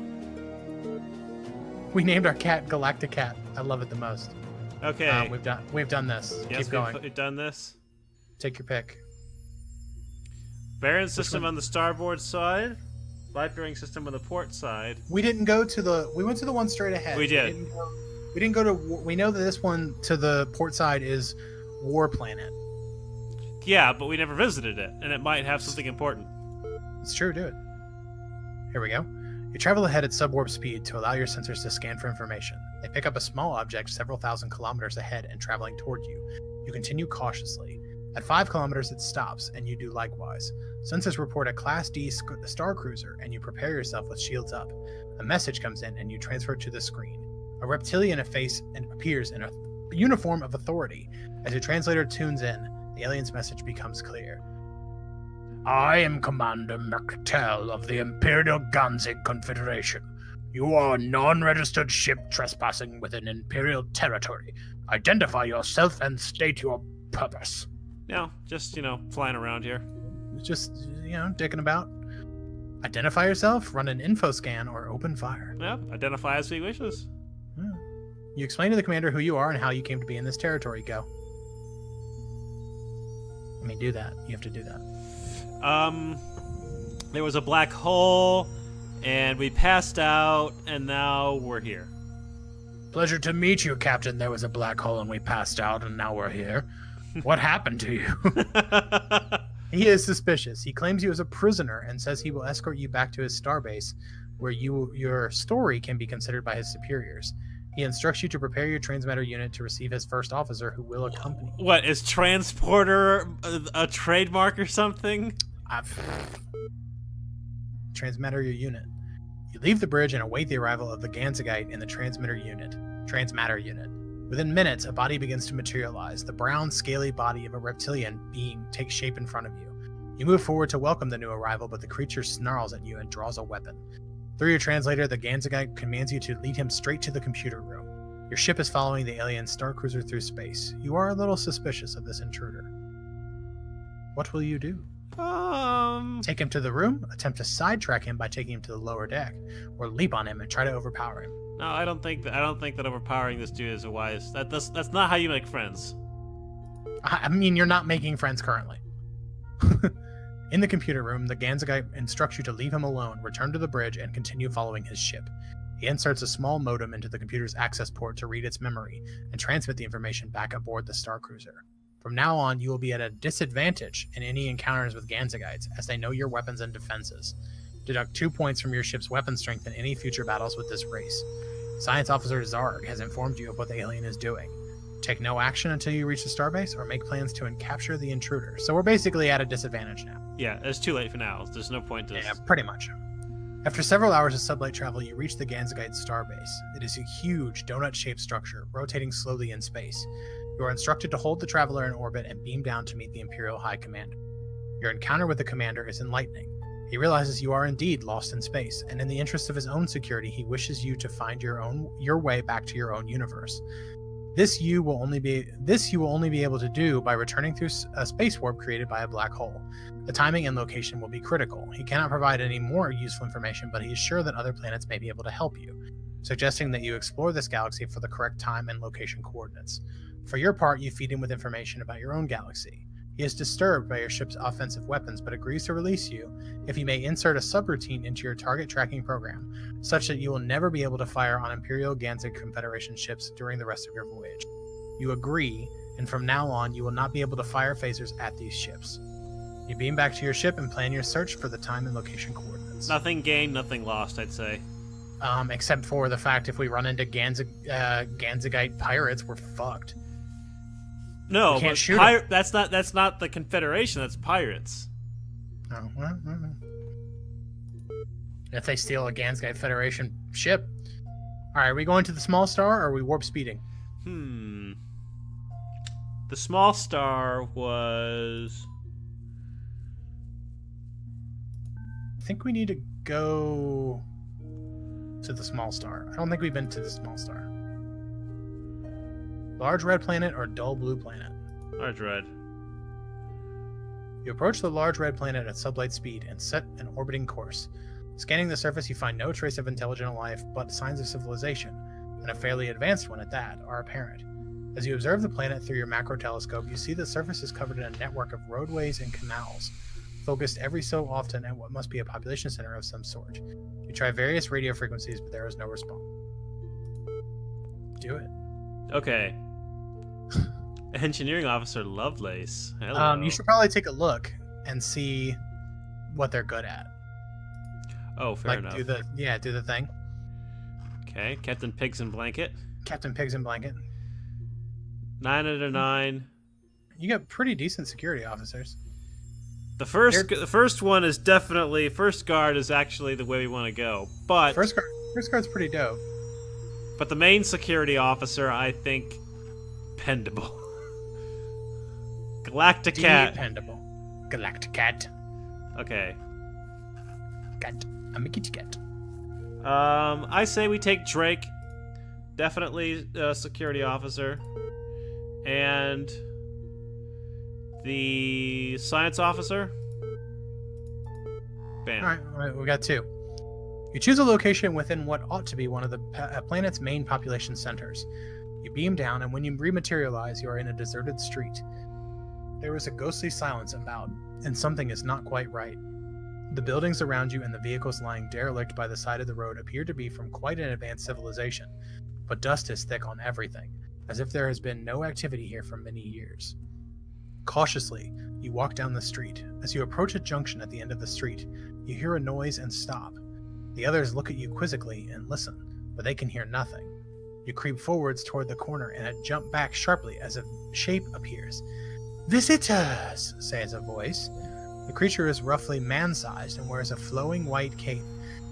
We named our cat Galactic Cat. I love it the most. Okay. We've done this. Yes, Keep going. We've done this. Take your pick. Bearing system on the starboard side. Light bearing system on the port side. We didn't go to the. We went to the one straight ahead. We did. We didn't go to. We know that this one to the port side is War Planet. Yeah, but we never visited it, and it might have something important. It's true. Do it. Here we go. You travel ahead at subwarp speed to allow your sensors to scan for information. They pick up a small object several thousand kilometers ahead and traveling toward you. You continue cautiously. At 5 kilometers, it stops, and you do likewise. Sensors report a Class D star cruiser, and you prepare yourself with shields up. A message comes in, and you transfer it to the screen. A reptilian appears in a uniform of authority. As your translator tunes in, the alien's message becomes clear. I am Commander Mercatel of the Imperial Ganzig Confederation. You are a non-registered ship trespassing within Imperial territory. Identify yourself and state your purpose. No, just, flying around here. Just, dicking about. Identify yourself, run an info scan, or open fire. Yeah, identify as he wishes. Yeah. You explain to the commander who you are and how you came to be in this territory. Go. Do that. You have to do that. There was a black hole, and we passed out, and now we're here. Pleasure to meet you, Captain. There was a black hole, and we passed out, and now we're here. What happened to you? He is suspicious. He claims you as a prisoner and says he will escort you back to his starbase, where your story can be considered by his superiors. He instructs you to prepare your transmitter unit to receive his first officer, who will accompany you. What, is transporter a trademark or something? Transmitter your unit. You leave the bridge and await the arrival of the Ganzigite in the transmitter unit. Within minutes, a body begins to materialize. The brown, scaly body of a reptilian being takes shape in front of you. You move forward to welcome the new arrival, but the creature snarls at you and draws a weapon. Through your translator, the Ganzagite commands you to lead him straight to the computer room. Your ship is following the alien starcruiser through space. You are a little suspicious of this intruder. What will you do? Take him to the room, attempt to sidetrack him by taking him to the lower deck, or leap on him and try to overpower him. No, I don't think that overpowering this dude is a wise. That's not how you make friends. I mean, you're not making friends currently. In the computer room, the Ganzagite instructs you to leave him alone, return to the bridge, and continue following his ship. He inserts a small modem into the computer's access port to read its memory and transmit the information back aboard the starcruiser. From now on, you will be at a disadvantage in any encounters with Ganzagites, as they know your weapons and defenses. Deduct 2 points from your ship's weapon strength in any future battles with this race. Science Officer Zarg has informed you of what the alien is doing. Take no action until you reach the starbase, or make plans to capture the intruder. So we're basically at a disadvantage now. Yeah, it's too late for now. There's no point to... Yeah, pretty much. After several hours of sublight travel, you reach the Ganzagite starbase. It is a huge, donut-shaped structure, rotating slowly in space. You are instructed to hold the traveler in orbit and beam down to meet the Imperial High Commander. Your encounter with the commander is enlightening. He realizes you are indeed lost in space, and in the interest of his own security, he wishes you to find your way back to your own universe. This you will only be able to do by returning through a space warp created by a black hole. The timing and location will be critical. He cannot provide any more useful information, but he is sure that other planets may be able to help you, suggesting that you explore this galaxy for the correct time and location coordinates. For your part, you feed him with information about your own galaxy. He is disturbed by your ship's offensive weapons, but agrees to release you if you may insert a subroutine into your target tracking program, such that you will never be able to fire on Imperial Ganzig Confederation ships during the rest of your voyage. You agree, and from now on, you will not be able to fire phasers at these ships. You beam back to your ship and plan your search for the time and location coordinates. Nothing gained, nothing lost, I'd say. Except for the fact if we run into Ganzagite pirates, we're fucked. No, can't but shoot that's not the Confederation. That's pirates. Oh, well. If they steal a Ganzagite Federation ship. All right, are we going to the small star, or are we warp speeding? The small star was... I think we need to go to the small star. I don't think we've been to the small star. Large red planet or dull blue planet? Large red. You approach the large red planet at sublight speed and set an orbiting course. Scanning the surface, you find no trace of intelligent life, but signs of civilization, and a fairly advanced one at that, are apparent. As you observe the planet through your macro telescope, you see the surface is covered in a network of roadways and canals, focused every so often at what must be a population center of some sort. You try various radio frequencies, but there is no response. Do it. Okay. Engineering Officer Lovelace. Hello. You should probably take a look and see what they're good at. Oh, fair like, enough. do the thing. Okay, Captain Pigs in Blanket. Captain Pigs in Blanket. 9 out of 9. You got pretty decent security officers. The first one is definitely... First guard is actually the way we want to go, but... First guard's pretty dope. But the main security officer, I think... Pendable. Galacticat. Dependable. Galacticat. Okay. Cat. I'm a kitty cat. I say we take Drake. Definitely a security officer. And the science officer. Bam. All right, we got 2. You choose a location within what ought to be one of the planet's main population centers. You beam down, and when you rematerialize, you are in a deserted street. There is a ghostly silence about, and something is not quite right. The buildings around you and the vehicles lying derelict by the side of the road appear to be from quite an advanced civilization, but dust is thick on everything, as if there has been no activity here for many years. Cautiously, you walk down the street. As you approach a junction at the end of the street, you hear a noise and stop. The others look at you quizzically and listen, but they can hear nothing. You creep forwards toward the corner and jump back sharply as a shape appears. "Visitors," says a voice. The creature is roughly man-sized and wears a flowing white cape.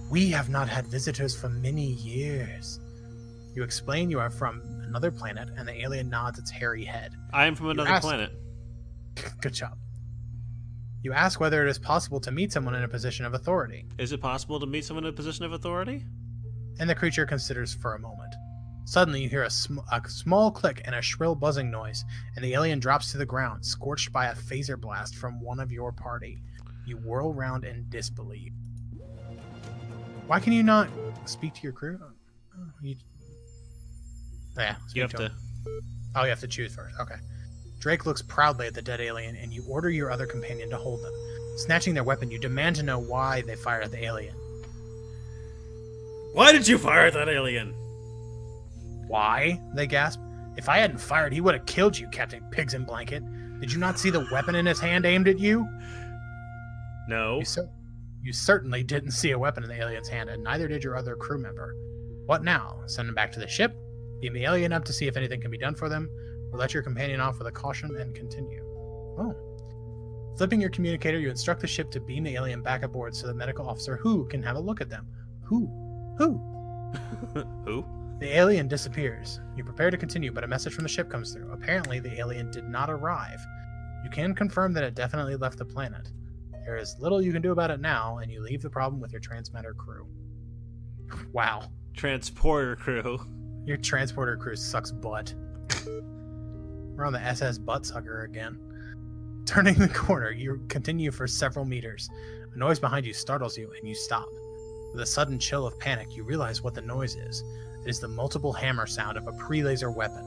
"We have not had visitors for many years." You explain you are from another planet, and the alien nods its hairy head. I am from another planet. Good job. You ask whether it is possible to meet someone in a position of authority, Is it possible to meet someone in a position of authority? and the creature considers for a moment. Suddenly, you hear a small click and a shrill buzzing noise, and the alien drops to the ground, scorched by a phaser blast from one of your party. You whirl round in disbelief. Why can you not speak to your crew? Yeah, You have speak to. him. Oh, you have to choose first. Okay. Drake looks proudly at the dead alien, and you order your other companion to hold them. Snatching their weapon, you demand to know why they fired at the alien. Why did you fire at that alien? Why? They gasp. If I hadn't fired, he would have killed you, Captain Pigs in Blanket. Did you not see the weapon in his hand aimed at you? No. You certainly didn't see a weapon in the alien's hand, and neither did your other crew member. What now? Send him back to the ship? Beam the alien up to see if anything can be done for them? Or let your companion off with a caution and continue? Oh. Flipping your communicator, you instruct the ship to beam the alien back aboard so the medical officer Who can have a look at them. Who? Who? The alien disappears. You prepare to continue, but a message from the ship comes through. Apparently, the alien did not arrive. You can confirm that it definitely left the planet. There is little you can do about it now, and you leave the problem with your transmitter crew. Wow. Transporter crew. Your transporter crew sucks butt. We're on the SS Buttsucker again. Turning the corner, you continue for several meters. A noise behind you startles you, and you stop. With a sudden chill of panic, you realize what the noise is. It is the multiple hammer sound of a pre-laser weapon.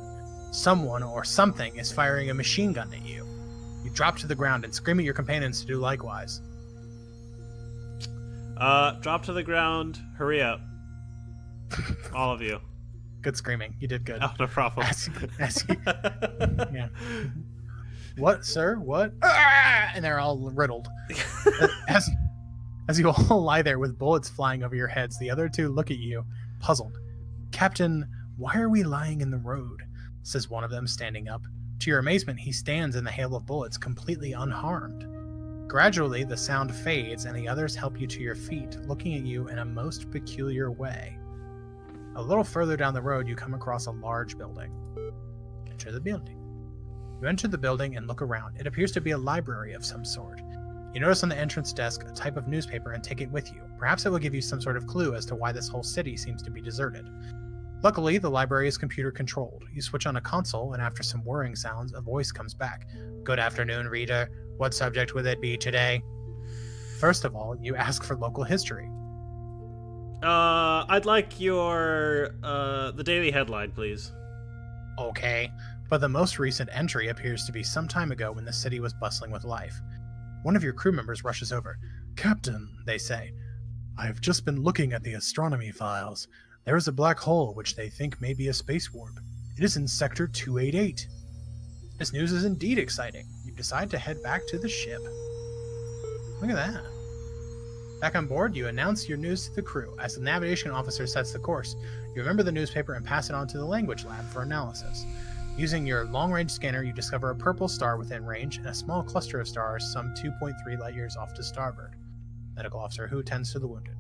Someone or something is firing a machine gun at you. You drop to the ground and scream at your companions to do likewise. Drop to the ground. Hurry up. All of you. Good screaming. You did good. Oh, no problem. Yeah. What, sir? What? Ah! And they're all riddled. As you all lie there with bullets flying over your heads, the other two look at you, puzzled. Captain, why are we lying in the road? Says one of them, standing up. To your amazement, he stands in the hail of bullets, completely unharmed. Gradually, the sound fades, and the others help you to your feet, looking at you in a most peculiar way. A little further down the road, you come across a large building. Enter the building. You enter the building and look around. It appears to be a library of some sort. You notice on the entrance desk a type of newspaper and take it with you. Perhaps it will give you some sort of clue as to why this whole city seems to be deserted. Luckily, the library is computer controlled. You switch on a console, and after some whirring sounds, a voice comes back. Good afternoon, reader. What subject would it be today? First of all, you ask for local history. I'd like your, the daily headline, please. Okay, but the most recent entry appears to be some time ago when the city was bustling with life. One of your crew members rushes over. Captain, they say, I have just been looking at the astronomy files. There is a black hole which they think may be a space warp. It is in Sector 288. This news is indeed exciting. You decide to head back to the ship. Look at that. Back on board, you announce your news to the crew. As the navigation officer sets the course, you remember the newspaper and pass it on to the language lab for analysis. Using your long-range scanner, you discover a purple star within range and a small cluster of stars some 2.3 light years off to starboard. Medical officer Who tends to the wounded.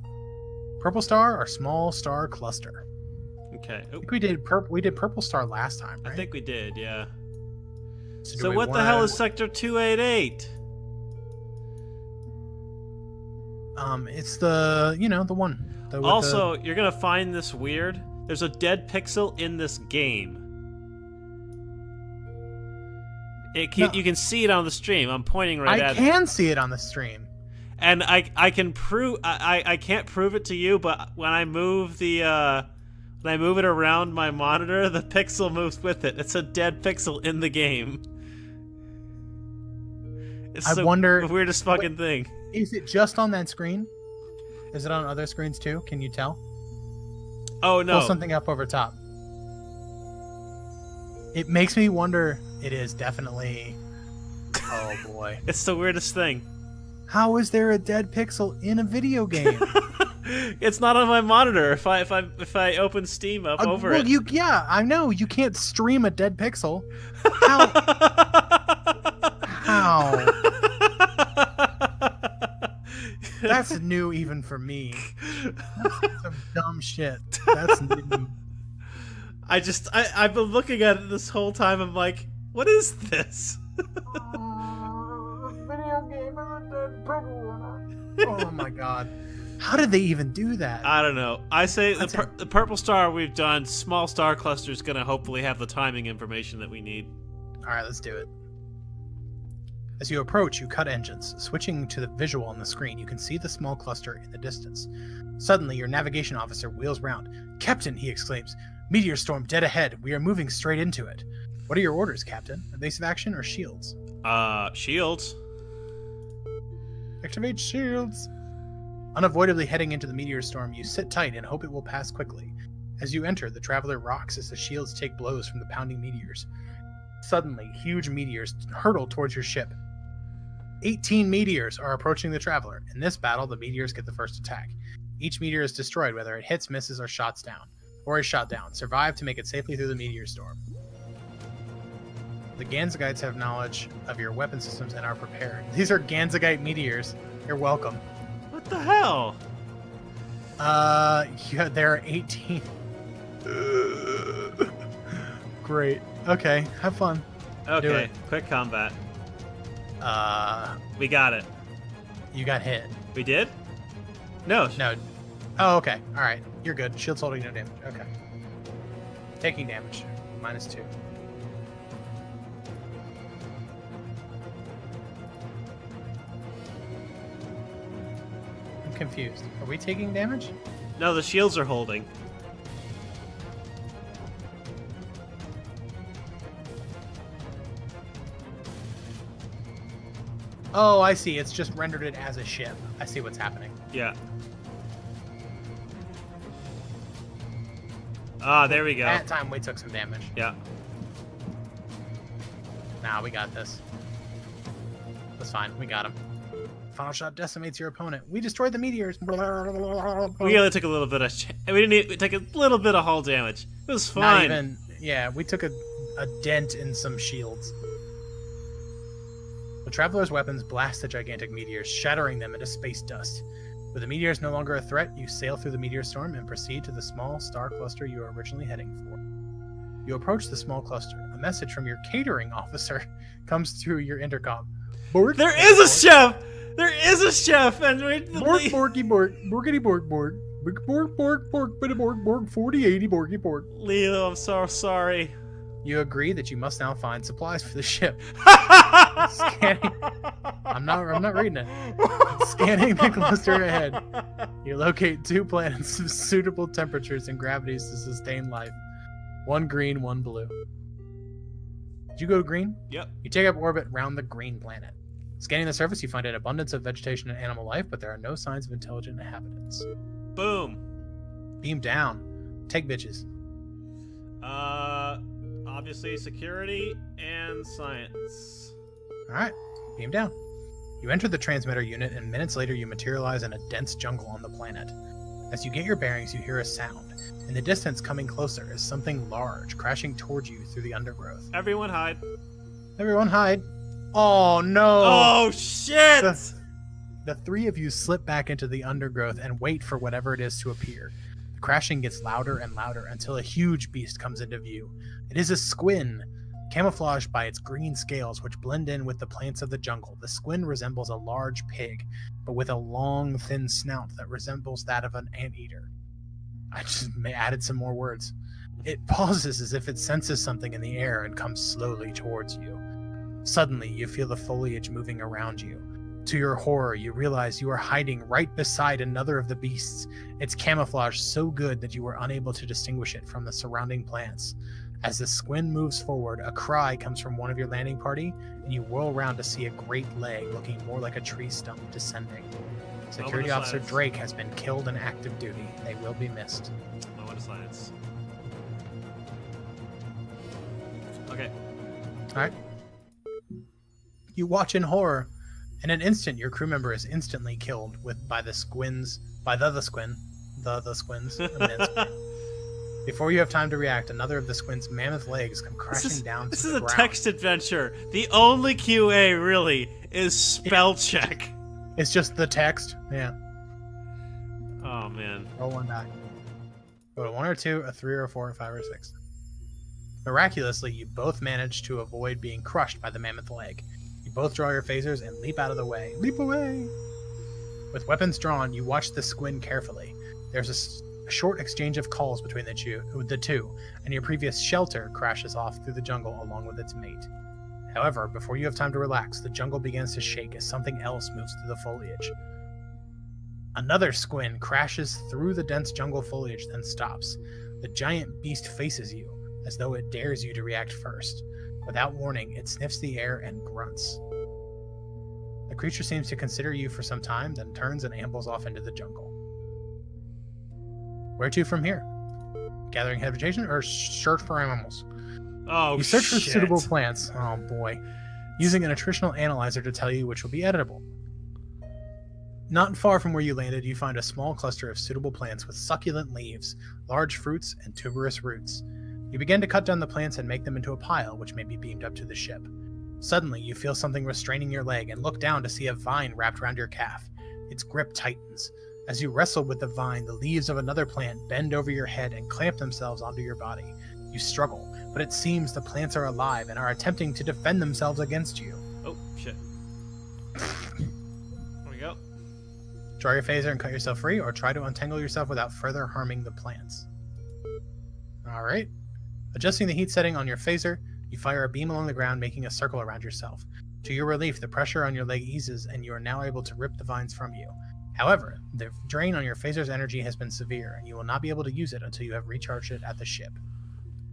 Purple star or small star cluster? Okay. I think we did purple star last time, right? I think we did, yeah. do So we what the wanna- hell is Sector 288? It's the, the one. Also, you're gonna find this weird. There's a dead pixel in this game. No. You can see it on the stream. I'm pointing right at I it. can see it on the stream. And I can prove I can't prove it to you, but when I move when I move it around my monitor, the pixel moves with it. It's a dead pixel in the game. It's I wonder the weirdest fucking thing. Is it just on that screen? Is it on other screens too? Can you tell? Oh no. Pull something up over top. It makes me wonder. It is definitely. Oh boy. It's the weirdest thing. How is there a dead pixel in a video game? It's not on my monitor. If I open Steam up over it. Yeah, I know you can't stream a dead pixel. How? How? That's new even for me. That's some dumb shit. That's new. I've been looking at it this whole time. I'm like, what is this? Video game of the Oh my god. How did they even do that? I don't know. I say the purple star we've done, small star cluster is going to hopefully have the timing information that we need. Alright, let's do it. As you approach, you cut engines. Switching to the visual on the screen, you can see the small cluster in the distance. Suddenly, your navigation officer wheels round. "Captain," he exclaims, "meteor storm dead ahead. We are moving straight into it." What are your orders, Captain? Evasive action or shields? Shields. Activate shields. Unavoidably heading into the meteor storm, you sit tight and hope it will pass quickly. As you enter, the traveler rocks as the shields take blows from the pounding meteors. Suddenly, huge meteors hurtle towards your ship. 18 meteors are approaching the traveler. In this battle, the meteors get the first attack. Each meteor is destroyed, whether it hits, misses, or is shot down. Survive to make it safely through the meteor storm. The Ganzagites have knowledge of your weapon systems and are prepared. These are Ganzagite meteors. You're welcome. What the hell? Yeah, there are 18. Great. Okay, have fun. Okay, quick combat. We got it. You got hit. We did? No. No. Oh, okay. All right. You're good. Shield's holding no damage. Okay. Taking damage. -2. I'm confused. Are we taking damage? No, the shields are holding. Oh, I see. It's just rendered it as a ship. I see what's happening. Yeah. Ah, there we go. That time we took some damage. Yeah. Nah, we got this. That's fine. We got him. Final shot decimates your opponent. We destroyed the meteors. We only took a little bit of... we took a little bit of hull damage. It was fine. Not even... Yeah, we took a dent in some shields. The Traveler's weapons blast the gigantic meteors, shattering them into space dust. With the meteors no longer a threat, you sail through the meteor storm and proceed to the small star cluster you were originally heading for. You approach the small cluster. A message from your catering officer comes through your intercom. Bork, there is a chef! There is a chef! And bork, borky, bork, borkity, bork, bork. Bork, bork, bork, bitty, bork, bork, 4080, borky, bork. Leo, I'm so sorry. You agree that you must now find supplies for the ship. Scanning. I'm not reading it. Scanning the cluster ahead. You locate 2 planets of suitable temperatures and gravities to sustain life. 1 green, 1 blue. Did you go green? Yep. You take up orbit round the green planet. Scanning the surface, you find an abundance of vegetation and animal life, but there are no signs of intelligent inhabitants. Boom. Beam down. Take bitches. Obviously security and science. Alright, beam down. You enter the transmitter unit, and minutes later you materialize in a dense jungle on the planet. As you get your bearings, you hear a sound. In the distance, coming closer, is something large crashing towards you through the undergrowth. Everyone hide. Everyone hide. Oh no! Oh shit! The 3 of you slip back into the undergrowth and wait for whatever it is to appear. The crashing gets louder and louder until a huge beast comes into view. It is a squin, camouflaged by its green scales which blend in with the plants of the jungle. The squin resembles a large pig, but with a long, thin snout that resembles that of an anteater. I just added some more words. It pauses as if it senses something in the air and comes slowly towards you. Suddenly, you feel the foliage moving around you. To your horror, you realize you are hiding right beside another of the beasts. Its camouflage so good that you are unable to distinguish it from the surrounding plants. As the squin moves forward, a cry comes from one of your landing party, and you whirl around to see a great leg looking more like a tree stump descending. Security Officer Drake has been killed in active duty. They will be missed. Moment of silence. Okay. Alright. You watch in horror. In an instant, your crew member is instantly killed by the squins. Before you have time to react, another of the squin's mammoth legs come crashing down to the ground. This is a text adventure. The only QA really is spell check. It's just the text. Yeah. Oh man. Roll 1 die. Go to 1 or 2, a 3 or a 4, a 5 or a 6. Miraculously, you both manage to avoid being crushed by the mammoth leg. You both draw your phasers and leap out of the way. Leap away! With weapons drawn, you watch the squid carefully. There's a short exchange of calls between the two, and your previous shelter crashes off through the jungle along with its mate. However, before you have time to relax, the jungle begins to shake as something else moves through the foliage. Another squid crashes through the dense jungle foliage, then stops. The giant beast faces you, as though it dares you to react first. Without warning, it sniffs the air and grunts. The creature seems to consider you for some time, then turns and ambles off into the jungle. Where to from here? Gathering vegetation or search for animals? Oh, you search for shit. suitable plants. Oh boy. Using a nutritional analyzer to tell you which will be editable. Not far from where you landed, you find a small cluster of suitable plants with succulent leaves, large fruits, and tuberous roots. You begin to cut down the plants and make them into a pile, which may be beamed up to the ship. Suddenly, you feel something restraining your leg and look down to see a vine wrapped around your calf. Its grip tightens. As you wrestle with the vine, the leaves of another plant bend over your head and clamp themselves onto your body. You struggle, but it seems the plants are alive and are attempting to defend themselves against you. Oh, shit. There we go. Draw your phaser and cut yourself free, or try to untangle yourself without further harming the plants. Alright. Adjusting the heat setting on your phaser, you fire a beam along the ground, making a circle around yourself. To your relief, the pressure on your leg eases, and you are now able to rip the vines from you. However, the drain on your phaser's energy has been severe, and you will not be able to use it until you have recharged it at the ship.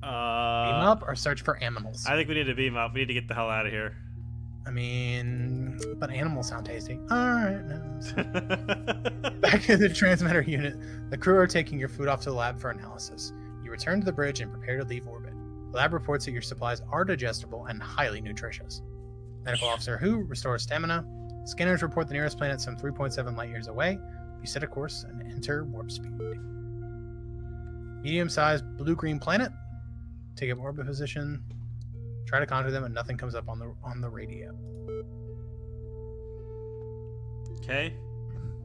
Beam up or search for animals? I think we need to beam up. We need to get the hell out of here. I mean, but animals sound tasty. Alright. No. Back in the transmitter unit, the crew are taking your food off to the lab for analysis. You return to the bridge and prepare to leave orbit. The lab reports that your supplies are digestible and highly nutritious. Medical Officer Who restores stamina. Scanners report the nearest planet some 3.7 light years away. You set a course and enter warp speed. Medium-sized blue-green planet. Take up orbit position. Try to contact them, and nothing comes up on the radio. Okay.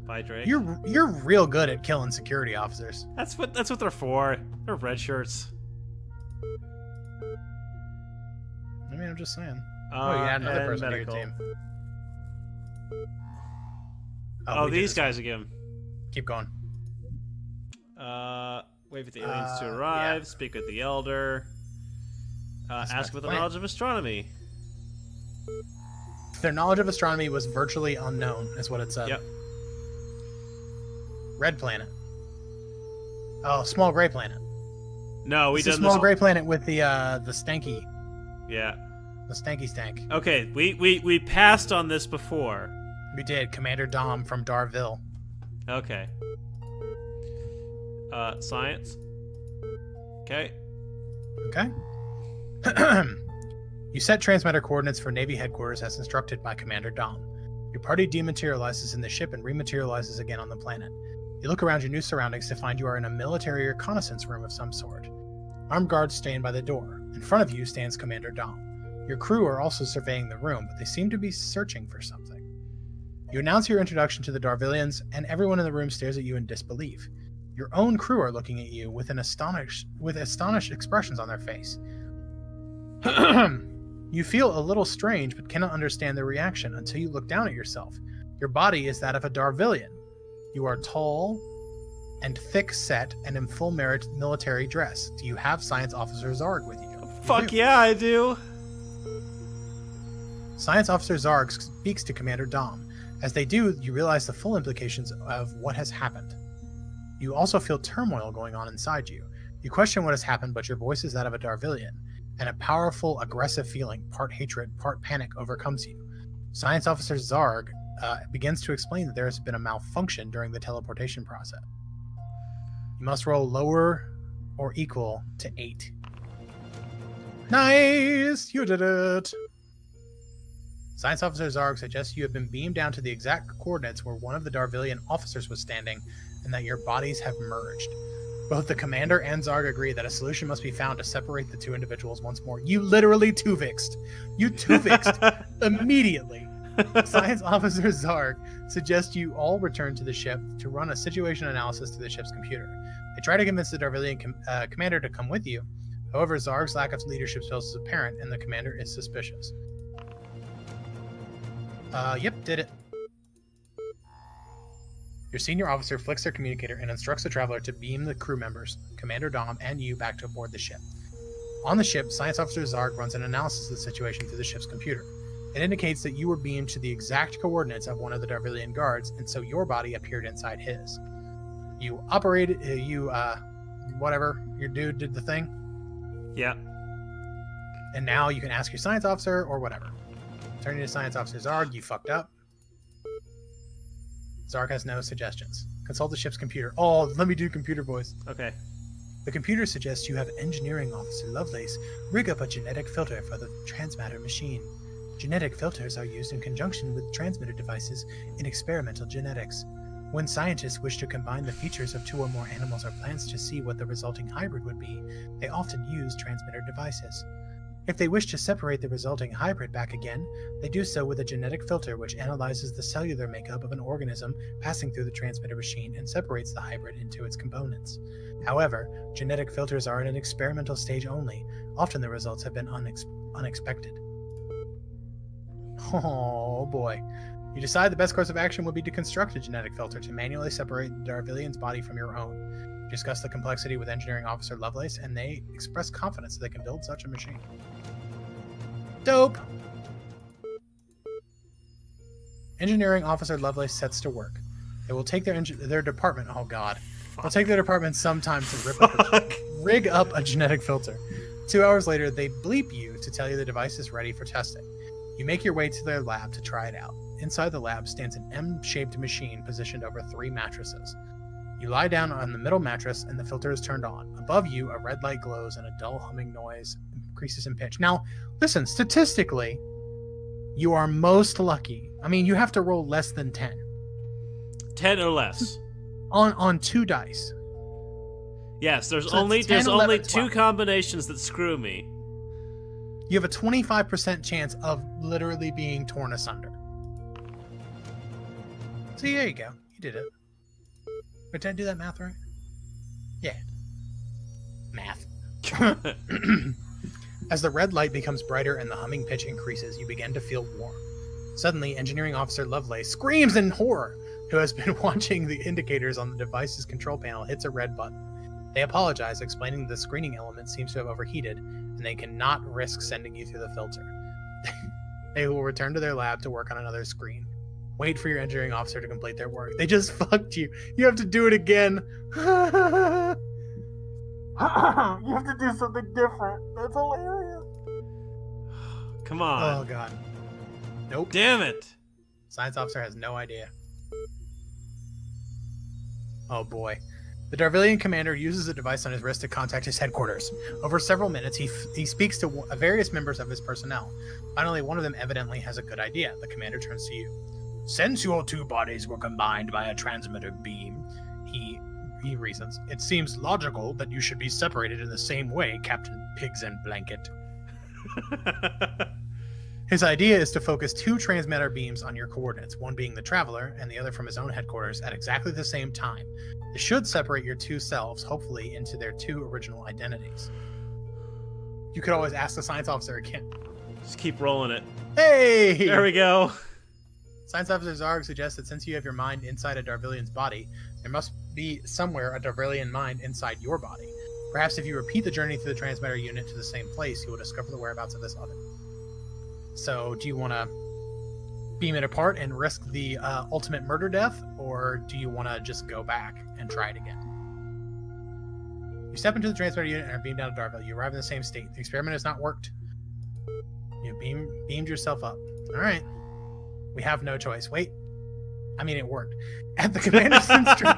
Bye, Drake. You're real good at killing security officers. That's what they're for. They're red shirts. I mean, I'm just saying. Oh, you had another person medical. to your team. Oh, we did these this one. guys again. Keep going. Wait for the aliens to arrive. Yeah. Speak with the elder. That's Ask my about the plan. knowledge of astronomy. Their knowledge of astronomy was virtually unknown, is what it said. Yep. Red planet. Oh, small gray planet. No, we It's a done small this. gray planet with the stanky, Yeah. the stanky stank. Okay, we passed on this before. We did. Commander Dom from Darville. Okay. Science. Okay. Okay. You set transmitter coordinates for Navy headquarters as instructed by Commander Dom. Your party dematerializes in the ship and rematerializes again on the planet. You look around your new surroundings to find you are in a military reconnaissance room of some sort. Armed guards stand by the door. In front of you stands Commander Dom. Your crew are also surveying the room, but they seem to be searching for something. You announce your introduction to the Darvillians, and everyone in the room stares at you in disbelief. Your own crew are looking at you with astonished expressions on their face. You feel a little strange, but cannot understand their reaction until you look down at yourself. Your body is that of a Darvillian. You are tall and thick-set and in full military dress. Do you have Science Officer Zarg with you? Fuck yeah, I do. Science Officer Zarg speaks to Commander Dom. As they do, you realize the full implications of what has happened. You also feel turmoil going on inside you. You question what has happened, but your voice is that of a Darvillian, and a powerful, aggressive feeling, part hatred, part panic, overcomes you. Science Officer Zarg begins to explain that there has been a malfunction during the teleportation process. You must roll lower or equal to 8. Nice! You did it! Science Officer Zarg suggests you have been beamed down to the exact coordinates where one of the Darvillian officers was standing, and that your bodies have merged. Both the commander and Zarg agree that a solution must be found to separate the two individuals once more. You literally Tuvixed. You Tuvixed immediately. Science Officer Zarg suggests you all return to the ship to run a situation analysis to the ship's computer. They try to convince the Darvillian commander to come with you. However, Zarg's lack of leadership skills is apparent, and the commander is suspicious. Yep, did it. Your senior officer flicks their communicator and instructs the traveler to beam the crew members, Commander Dom, and you back to aboard the ship. On the ship, Science Officer Zarg runs an analysis of the situation through the ship's computer. It indicates that you were beamed to the exact coordinates of one of the Darvilian guards, and so your body appeared inside his. You operated, whatever, your dude did the thing. Yeah. And now you can ask your science officer or whatever. Turning to Science Officer Zarg, you fucked up. Zarg has no suggestions. Consult the ship's computer. Oh, let me do computer voice. Okay. The computer suggests you have Engineering Officer Lovelace rig up a genetic filter for the transmatter machine. Genetic filters are used in conjunction with transmitter devices in experimental genetics. When scientists wish to combine the features of two or more animals or plants to see what the resulting hybrid would be, they often use transmitter devices. If they wish to separate the resulting hybrid back again, they do so with a genetic filter which analyzes the cellular makeup of an organism passing through the transmitter machine and separates the hybrid into its components. However, genetic filters are at an experimental stage only. Often the results have been unexpected. Oh boy. You decide the best course of action would be to construct a genetic filter to manually separate the Darvilian's body from your own. You discuss the complexity with Engineering Officer Lovelace, and they express confidence that they can build such a machine. Dope! Engineering Officer Lovelace sets to work. They will take their department. Oh god. They'll take their department sometime to rig up a genetic filter. 2 hours later, they bleep you to tell you the device is ready for testing. You make your way to their lab to try it out. Inside the lab stands an M-shaped machine positioned over 3 mattresses. You lie down on the middle mattress and the filter is turned on. Above you, a red light glows and a dull humming noise increases in pitch. Now, listen, statistically, you are most lucky. I mean, you have to roll less than 10. 10 or less. On 2 dice. Yes, there's So only it's 10, 11, 2 12. combinations that screw me. You have a 25% chance of literally being torn asunder. So there you go. You did it. Wait, did I do that math right? Yeah. Math. As the red light becomes brighter and the humming pitch increases, you begin to feel warm. Suddenly, Engineering Officer Lovelace screams in horror. Who has been watching the indicators on the device's control panel, hits a red button. They apologize, explaining the screening element seems to have overheated, and they cannot risk sending you through the filter. They will return to their lab to work on another screen. Wait for your engineering officer to complete their work. They just fucked you. You have to do it again. You have to do something different. That's hilarious. Come on. Oh, God. Nope. Damn it. Science officer has no idea. Oh, boy. The Darvilian commander uses a device on his wrist to contact his headquarters. Over several minutes, he speaks to various members of his personnel. Finally, one of them evidently has a good idea. The commander turns to you. Since your 2 bodies were combined by a transmitter beam, he reasons, it seems logical that you should be separated in the same way, Captain Pigs and Blanket. His idea is to focus 2 transmitter beams on your coordinates, one being the Traveler and the other from his own headquarters, at exactly the same time. This should separate your 2 selves, hopefully, into their 2 original identities. You could always ask the science officer again. Just keep rolling it. Hey! There we go. Science Officer Zarg suggests that since you have your mind inside a Darvilian's body, there must be somewhere a Darvilian mind inside your body. Perhaps if you repeat the journey through the transmitter unit to the same place, you will discover the whereabouts of this other. So, do you want to beam it apart and risk the ultimate murder death, or do you want to just go back and try it again? You step into the transmitter unit and are beamed down to Darville. You arrive in the same state. The experiment has not worked. You beamed yourself up. All right. We have no choice. Wait. I mean, it worked. At the commander's instruction,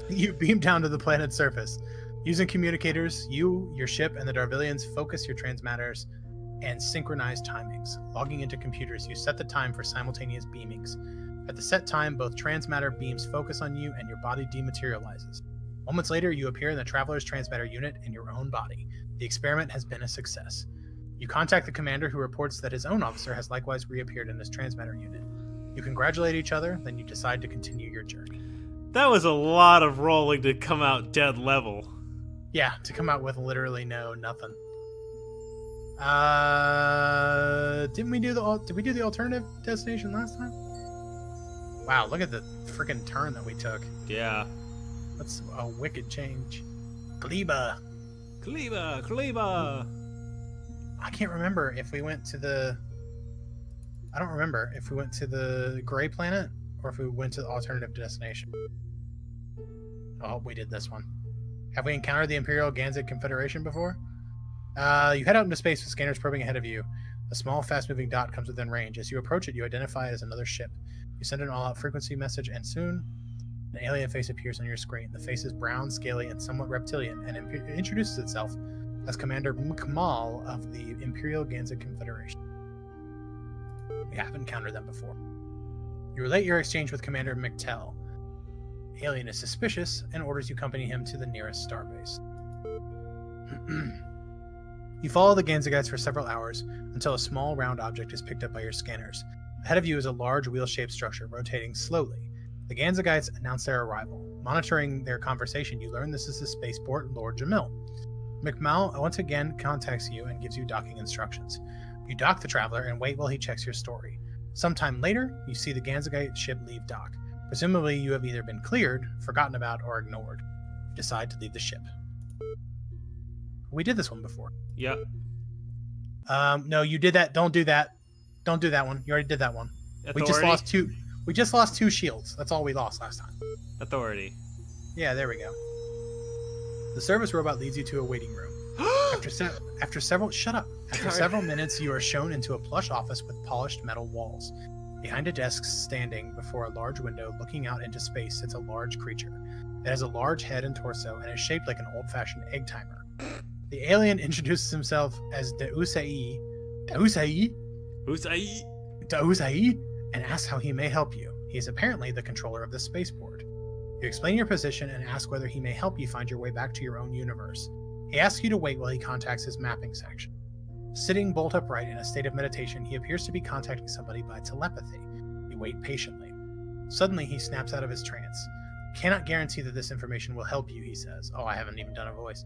you beam down to the planet's surface. Using communicators, you, your ship, and the Darvilians focus your transmatters and synchronize timings. Logging into computers, you set the time for simultaneous beamings. At the set time, both transmatter beams focus on you and your body dematerializes. Moments later, you appear in the Traveler's transmitter unit in your own body. The experiment has been a success. You contact the commander, who reports that his own officer has likewise reappeared in his transmitter unit. You congratulate each other, then you decide to continue your journey. That was a lot of rolling to come out dead level. Yeah, to come out with literally nothing. Did we do the alternative destination last time? Wow, look at the freaking turn that we took. Yeah. That's a wicked change. Gleba. Kleba. I can't remember if we went to the... I don't remember if we went to the gray planet or if we went to the alternative destination. Oh, we did this one. Have we encountered the Imperial Ganzig Confederation before? You head out into space with scanners probing ahead of you. A small, fast-moving dot comes within range. As you approach it, you identify it as another ship. You send an all-out frequency message, and soon, an alien face appears on your screen. The face is brown, scaly, and somewhat reptilian, and introduces itself as Commander Mkmal of the Imperial Ganzig Confederation. We haven't encountered them before. You relate your exchange with Commander McTell. The alien is suspicious and orders you accompany him to the nearest starbase. You follow the Ganzigites for several hours until a small round object is picked up by your scanners. Ahead of you is a large wheel-shaped structure rotating slowly. The Ganzigites announce their arrival. Monitoring their conversation, you learn this is the spaceport Lord Jamil. McMahon once again contacts you and gives you docking instructions. You dock the traveler and wait while he checks your story. Sometime later, you see the Ganzigite ship leave dock. Presumably, you have either been cleared, forgotten about, or ignored. You decide to leave the ship. We did this one before. Yep. No, you did that. Don't do that. Don't do that one. You already did that one. Authority? We just lost two shields. That's all we lost last time. Authority. Yeah, there we go. The service robot leads you to a waiting room. After several minutes, you are shown into a plush office with polished metal walls. Behind a desk standing before a large window looking out into space sits a large creature. It has a large head and torso and is shaped like an old-fashioned egg timer. The alien introduces himself as Dausai, and asks how he may help you. He is apparently the controller of the spaceport. You explain your position and ask whether he may help you find your way back to your own universe. He asks you to wait while he contacts his mapping section. Sitting bolt upright in a state of meditation, he appears to be contacting somebody by telepathy. You wait patiently. Suddenly, he snaps out of his trance. Cannot guarantee that this information will help you, he says. Oh, I haven't even done a voice.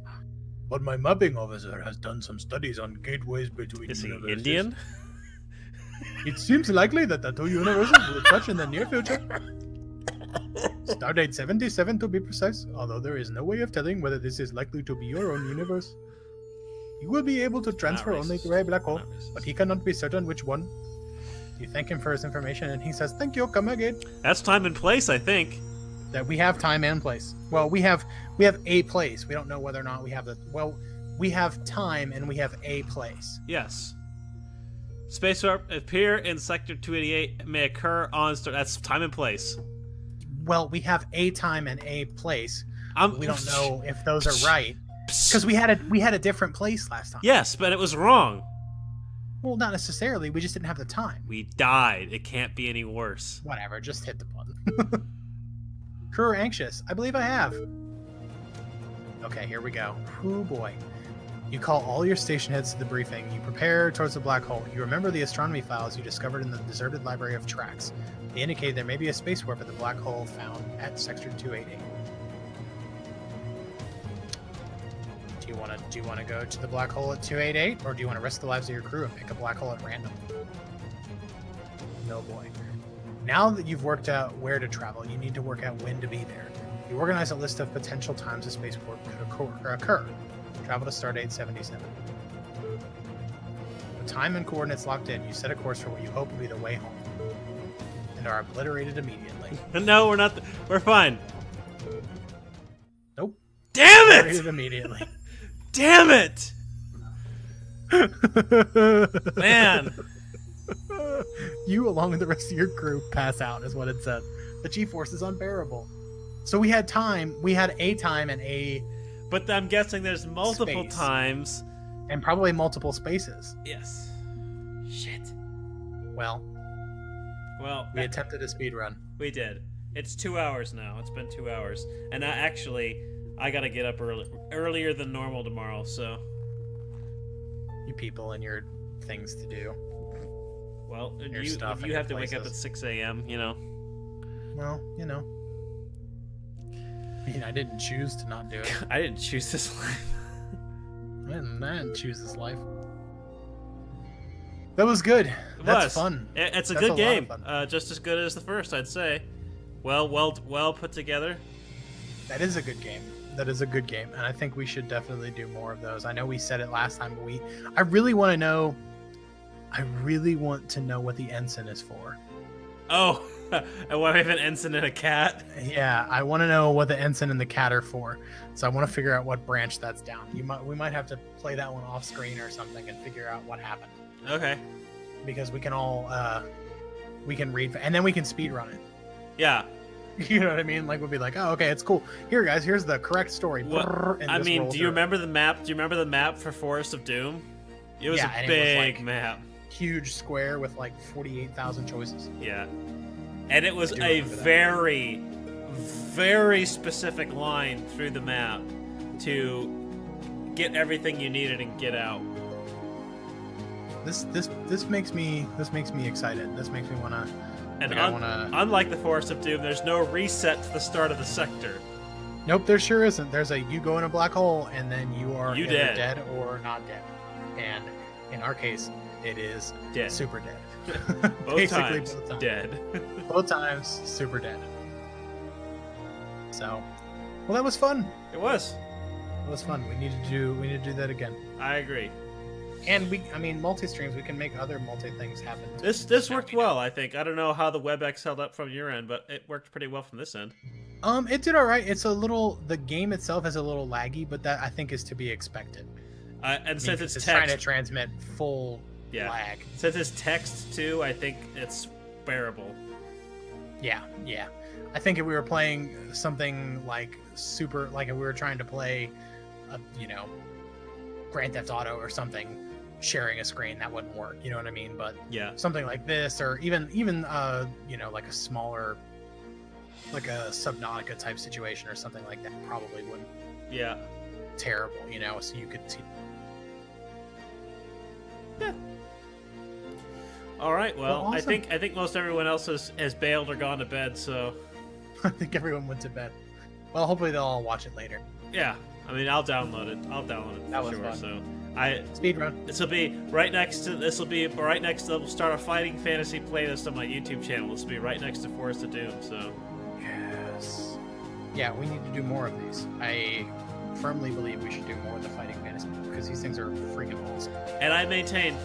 But my mapping officer has done some studies on gateways between Is he universes. Indian? It seems likely that the two universes will touch in the near future. Stardate 77 to be precise, although there is no way of telling whether this is likely to be your own universe. You will be able to transfer only to a black hole, but he cannot be certain which one. You thank him for his information, and he says, "Thank you, come again." That's time and place, I think. That we have time and place. Well, we have a place. We don't know whether or not we have the... Well, we have time and we have a place. Yes. Space warp appear in Sector 288 may occur on... That's time and place. Well, we have a time and a place. We don't know if those are right. Because we had a different place last time. Yes, but it was wrong. Well, not necessarily. We just didn't have the time. We died. It can't be any worse. Whatever. Just hit the button. Crew are anxious. I believe I have. Okay, here we go. Oh boy. You call all your station heads to the briefing. You prepare towards the black hole. You remember the astronomy files you discovered in the deserted library of tracks. They indicate there may be a space warp at the black hole found at Sector 288. Do you want to go to the black hole at 288, or do you want to risk the lives of your crew and pick a black hole at random? No boy. Now that you've worked out where to travel, you need to work out when to be there. You organize a list of potential times a spaceport could occur. Travel to Stardate 77. With time and coordinates locked in, you set a course for what you hope will be the way home, and are obliterated immediately. No, we're not. We're fine. Nope. Damn it! Obliterated immediately. Damn it! Man. You, along with the rest of your crew, pass out, is what it said. The G-force is unbearable. So we had time. We had a time and a... But I'm guessing there's multiple space. times. And probably multiple spaces. Yes. Shit. Well, we attempted a speed run. We did. It's 2 hours now. It's been 2 hours. And I gotta get up earlier than normal tomorrow, so... You people and your things to do. Well, Your you stuff and have to your wake up at places. 6 a.m., you know? Well, you know. I mean, I didn't choose to not do it. I didn't choose this life. I didn't choose this life. That was good. That's was fun. It's a That's good a lot game. of fun. Just as good as the first, I'd say. Well put together. That is a good game. That is a good game, and I think we should definitely do more of those. I know we said it last time, but I really want to know. I really want to know what the ensign is for. Oh, and why we have an ensign and a cat? Yeah, I want to know what the ensign and the cat are for. So I want to figure out what branch that's down. We might have to play that one off screen or something and figure out what happened. Okay. Because we can all we can read and then we can speed run it. Yeah. You know what I mean? Like we'll be like, oh, okay, it's cool. Here, guys, here's the correct story. I mean, do you remember the map? Do you remember the map for Forest of Doom? It was a big map. Huge square with like 48,000 choices. Yeah. And it was a very, very specific line through the map to get everything you needed and get out. This makes me excited. This makes me wanna. And unlike the Forest of Doom, there's no reset to the start of the sector. Nope, there sure isn't. There's you go in a black hole and then you are either dead or not dead. And in our case, it is dead. Super dead. both times dead. Both times super dead. So, well, that was fun. It was. It was fun. We need to do that again. I agree. And multi-streams, we can make other multi-things happen. This worked well, I think. I don't know how the WebEx held up from your end, but it worked pretty well from this end. It did all right. It's a little, the game itself is a little laggy, but that I think is to be expected. And since it's text, trying to transmit full lag. Since it's text too, I think it's bearable. Yeah. I think if we were playing something like if we were trying to play, Grand Theft Auto or something, sharing a screen, that wouldn't work. You know what I mean? But yeah, something like this, or even like a smaller, like a Subnautica type situation or something like that, probably wouldn't. Yeah. Terrible, so you could see. Yeah. All right. Well, awesome. I think most everyone else has bailed or gone to bed. So I think everyone went to bed. Well, hopefully they'll all watch it later. Yeah. I mean, I'll download it. That was sure. Fun. So speedrun. This will be right next to. We'll start a fighting fantasy playlist on my YouTube channel. This will be right next to Forest of Doom. So. Yes. Yeah, we need to do more of these. I firmly believe we should do more of the fighting fantasy because these things are freaking awesome. And I maintain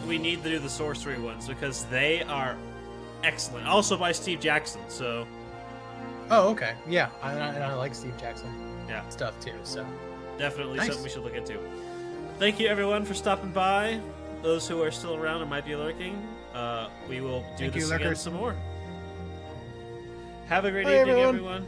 we need to do the sorcery ones because they are excellent. Also by Steve Jackson. So. Oh, okay. Yeah, I like Steve Jackson. Yeah. Stuff too. So. Definitely something we should look into. Thank you everyone for stopping by. Those who are still around and might be lurking, we will do this again some more. Have a great evening, everyone.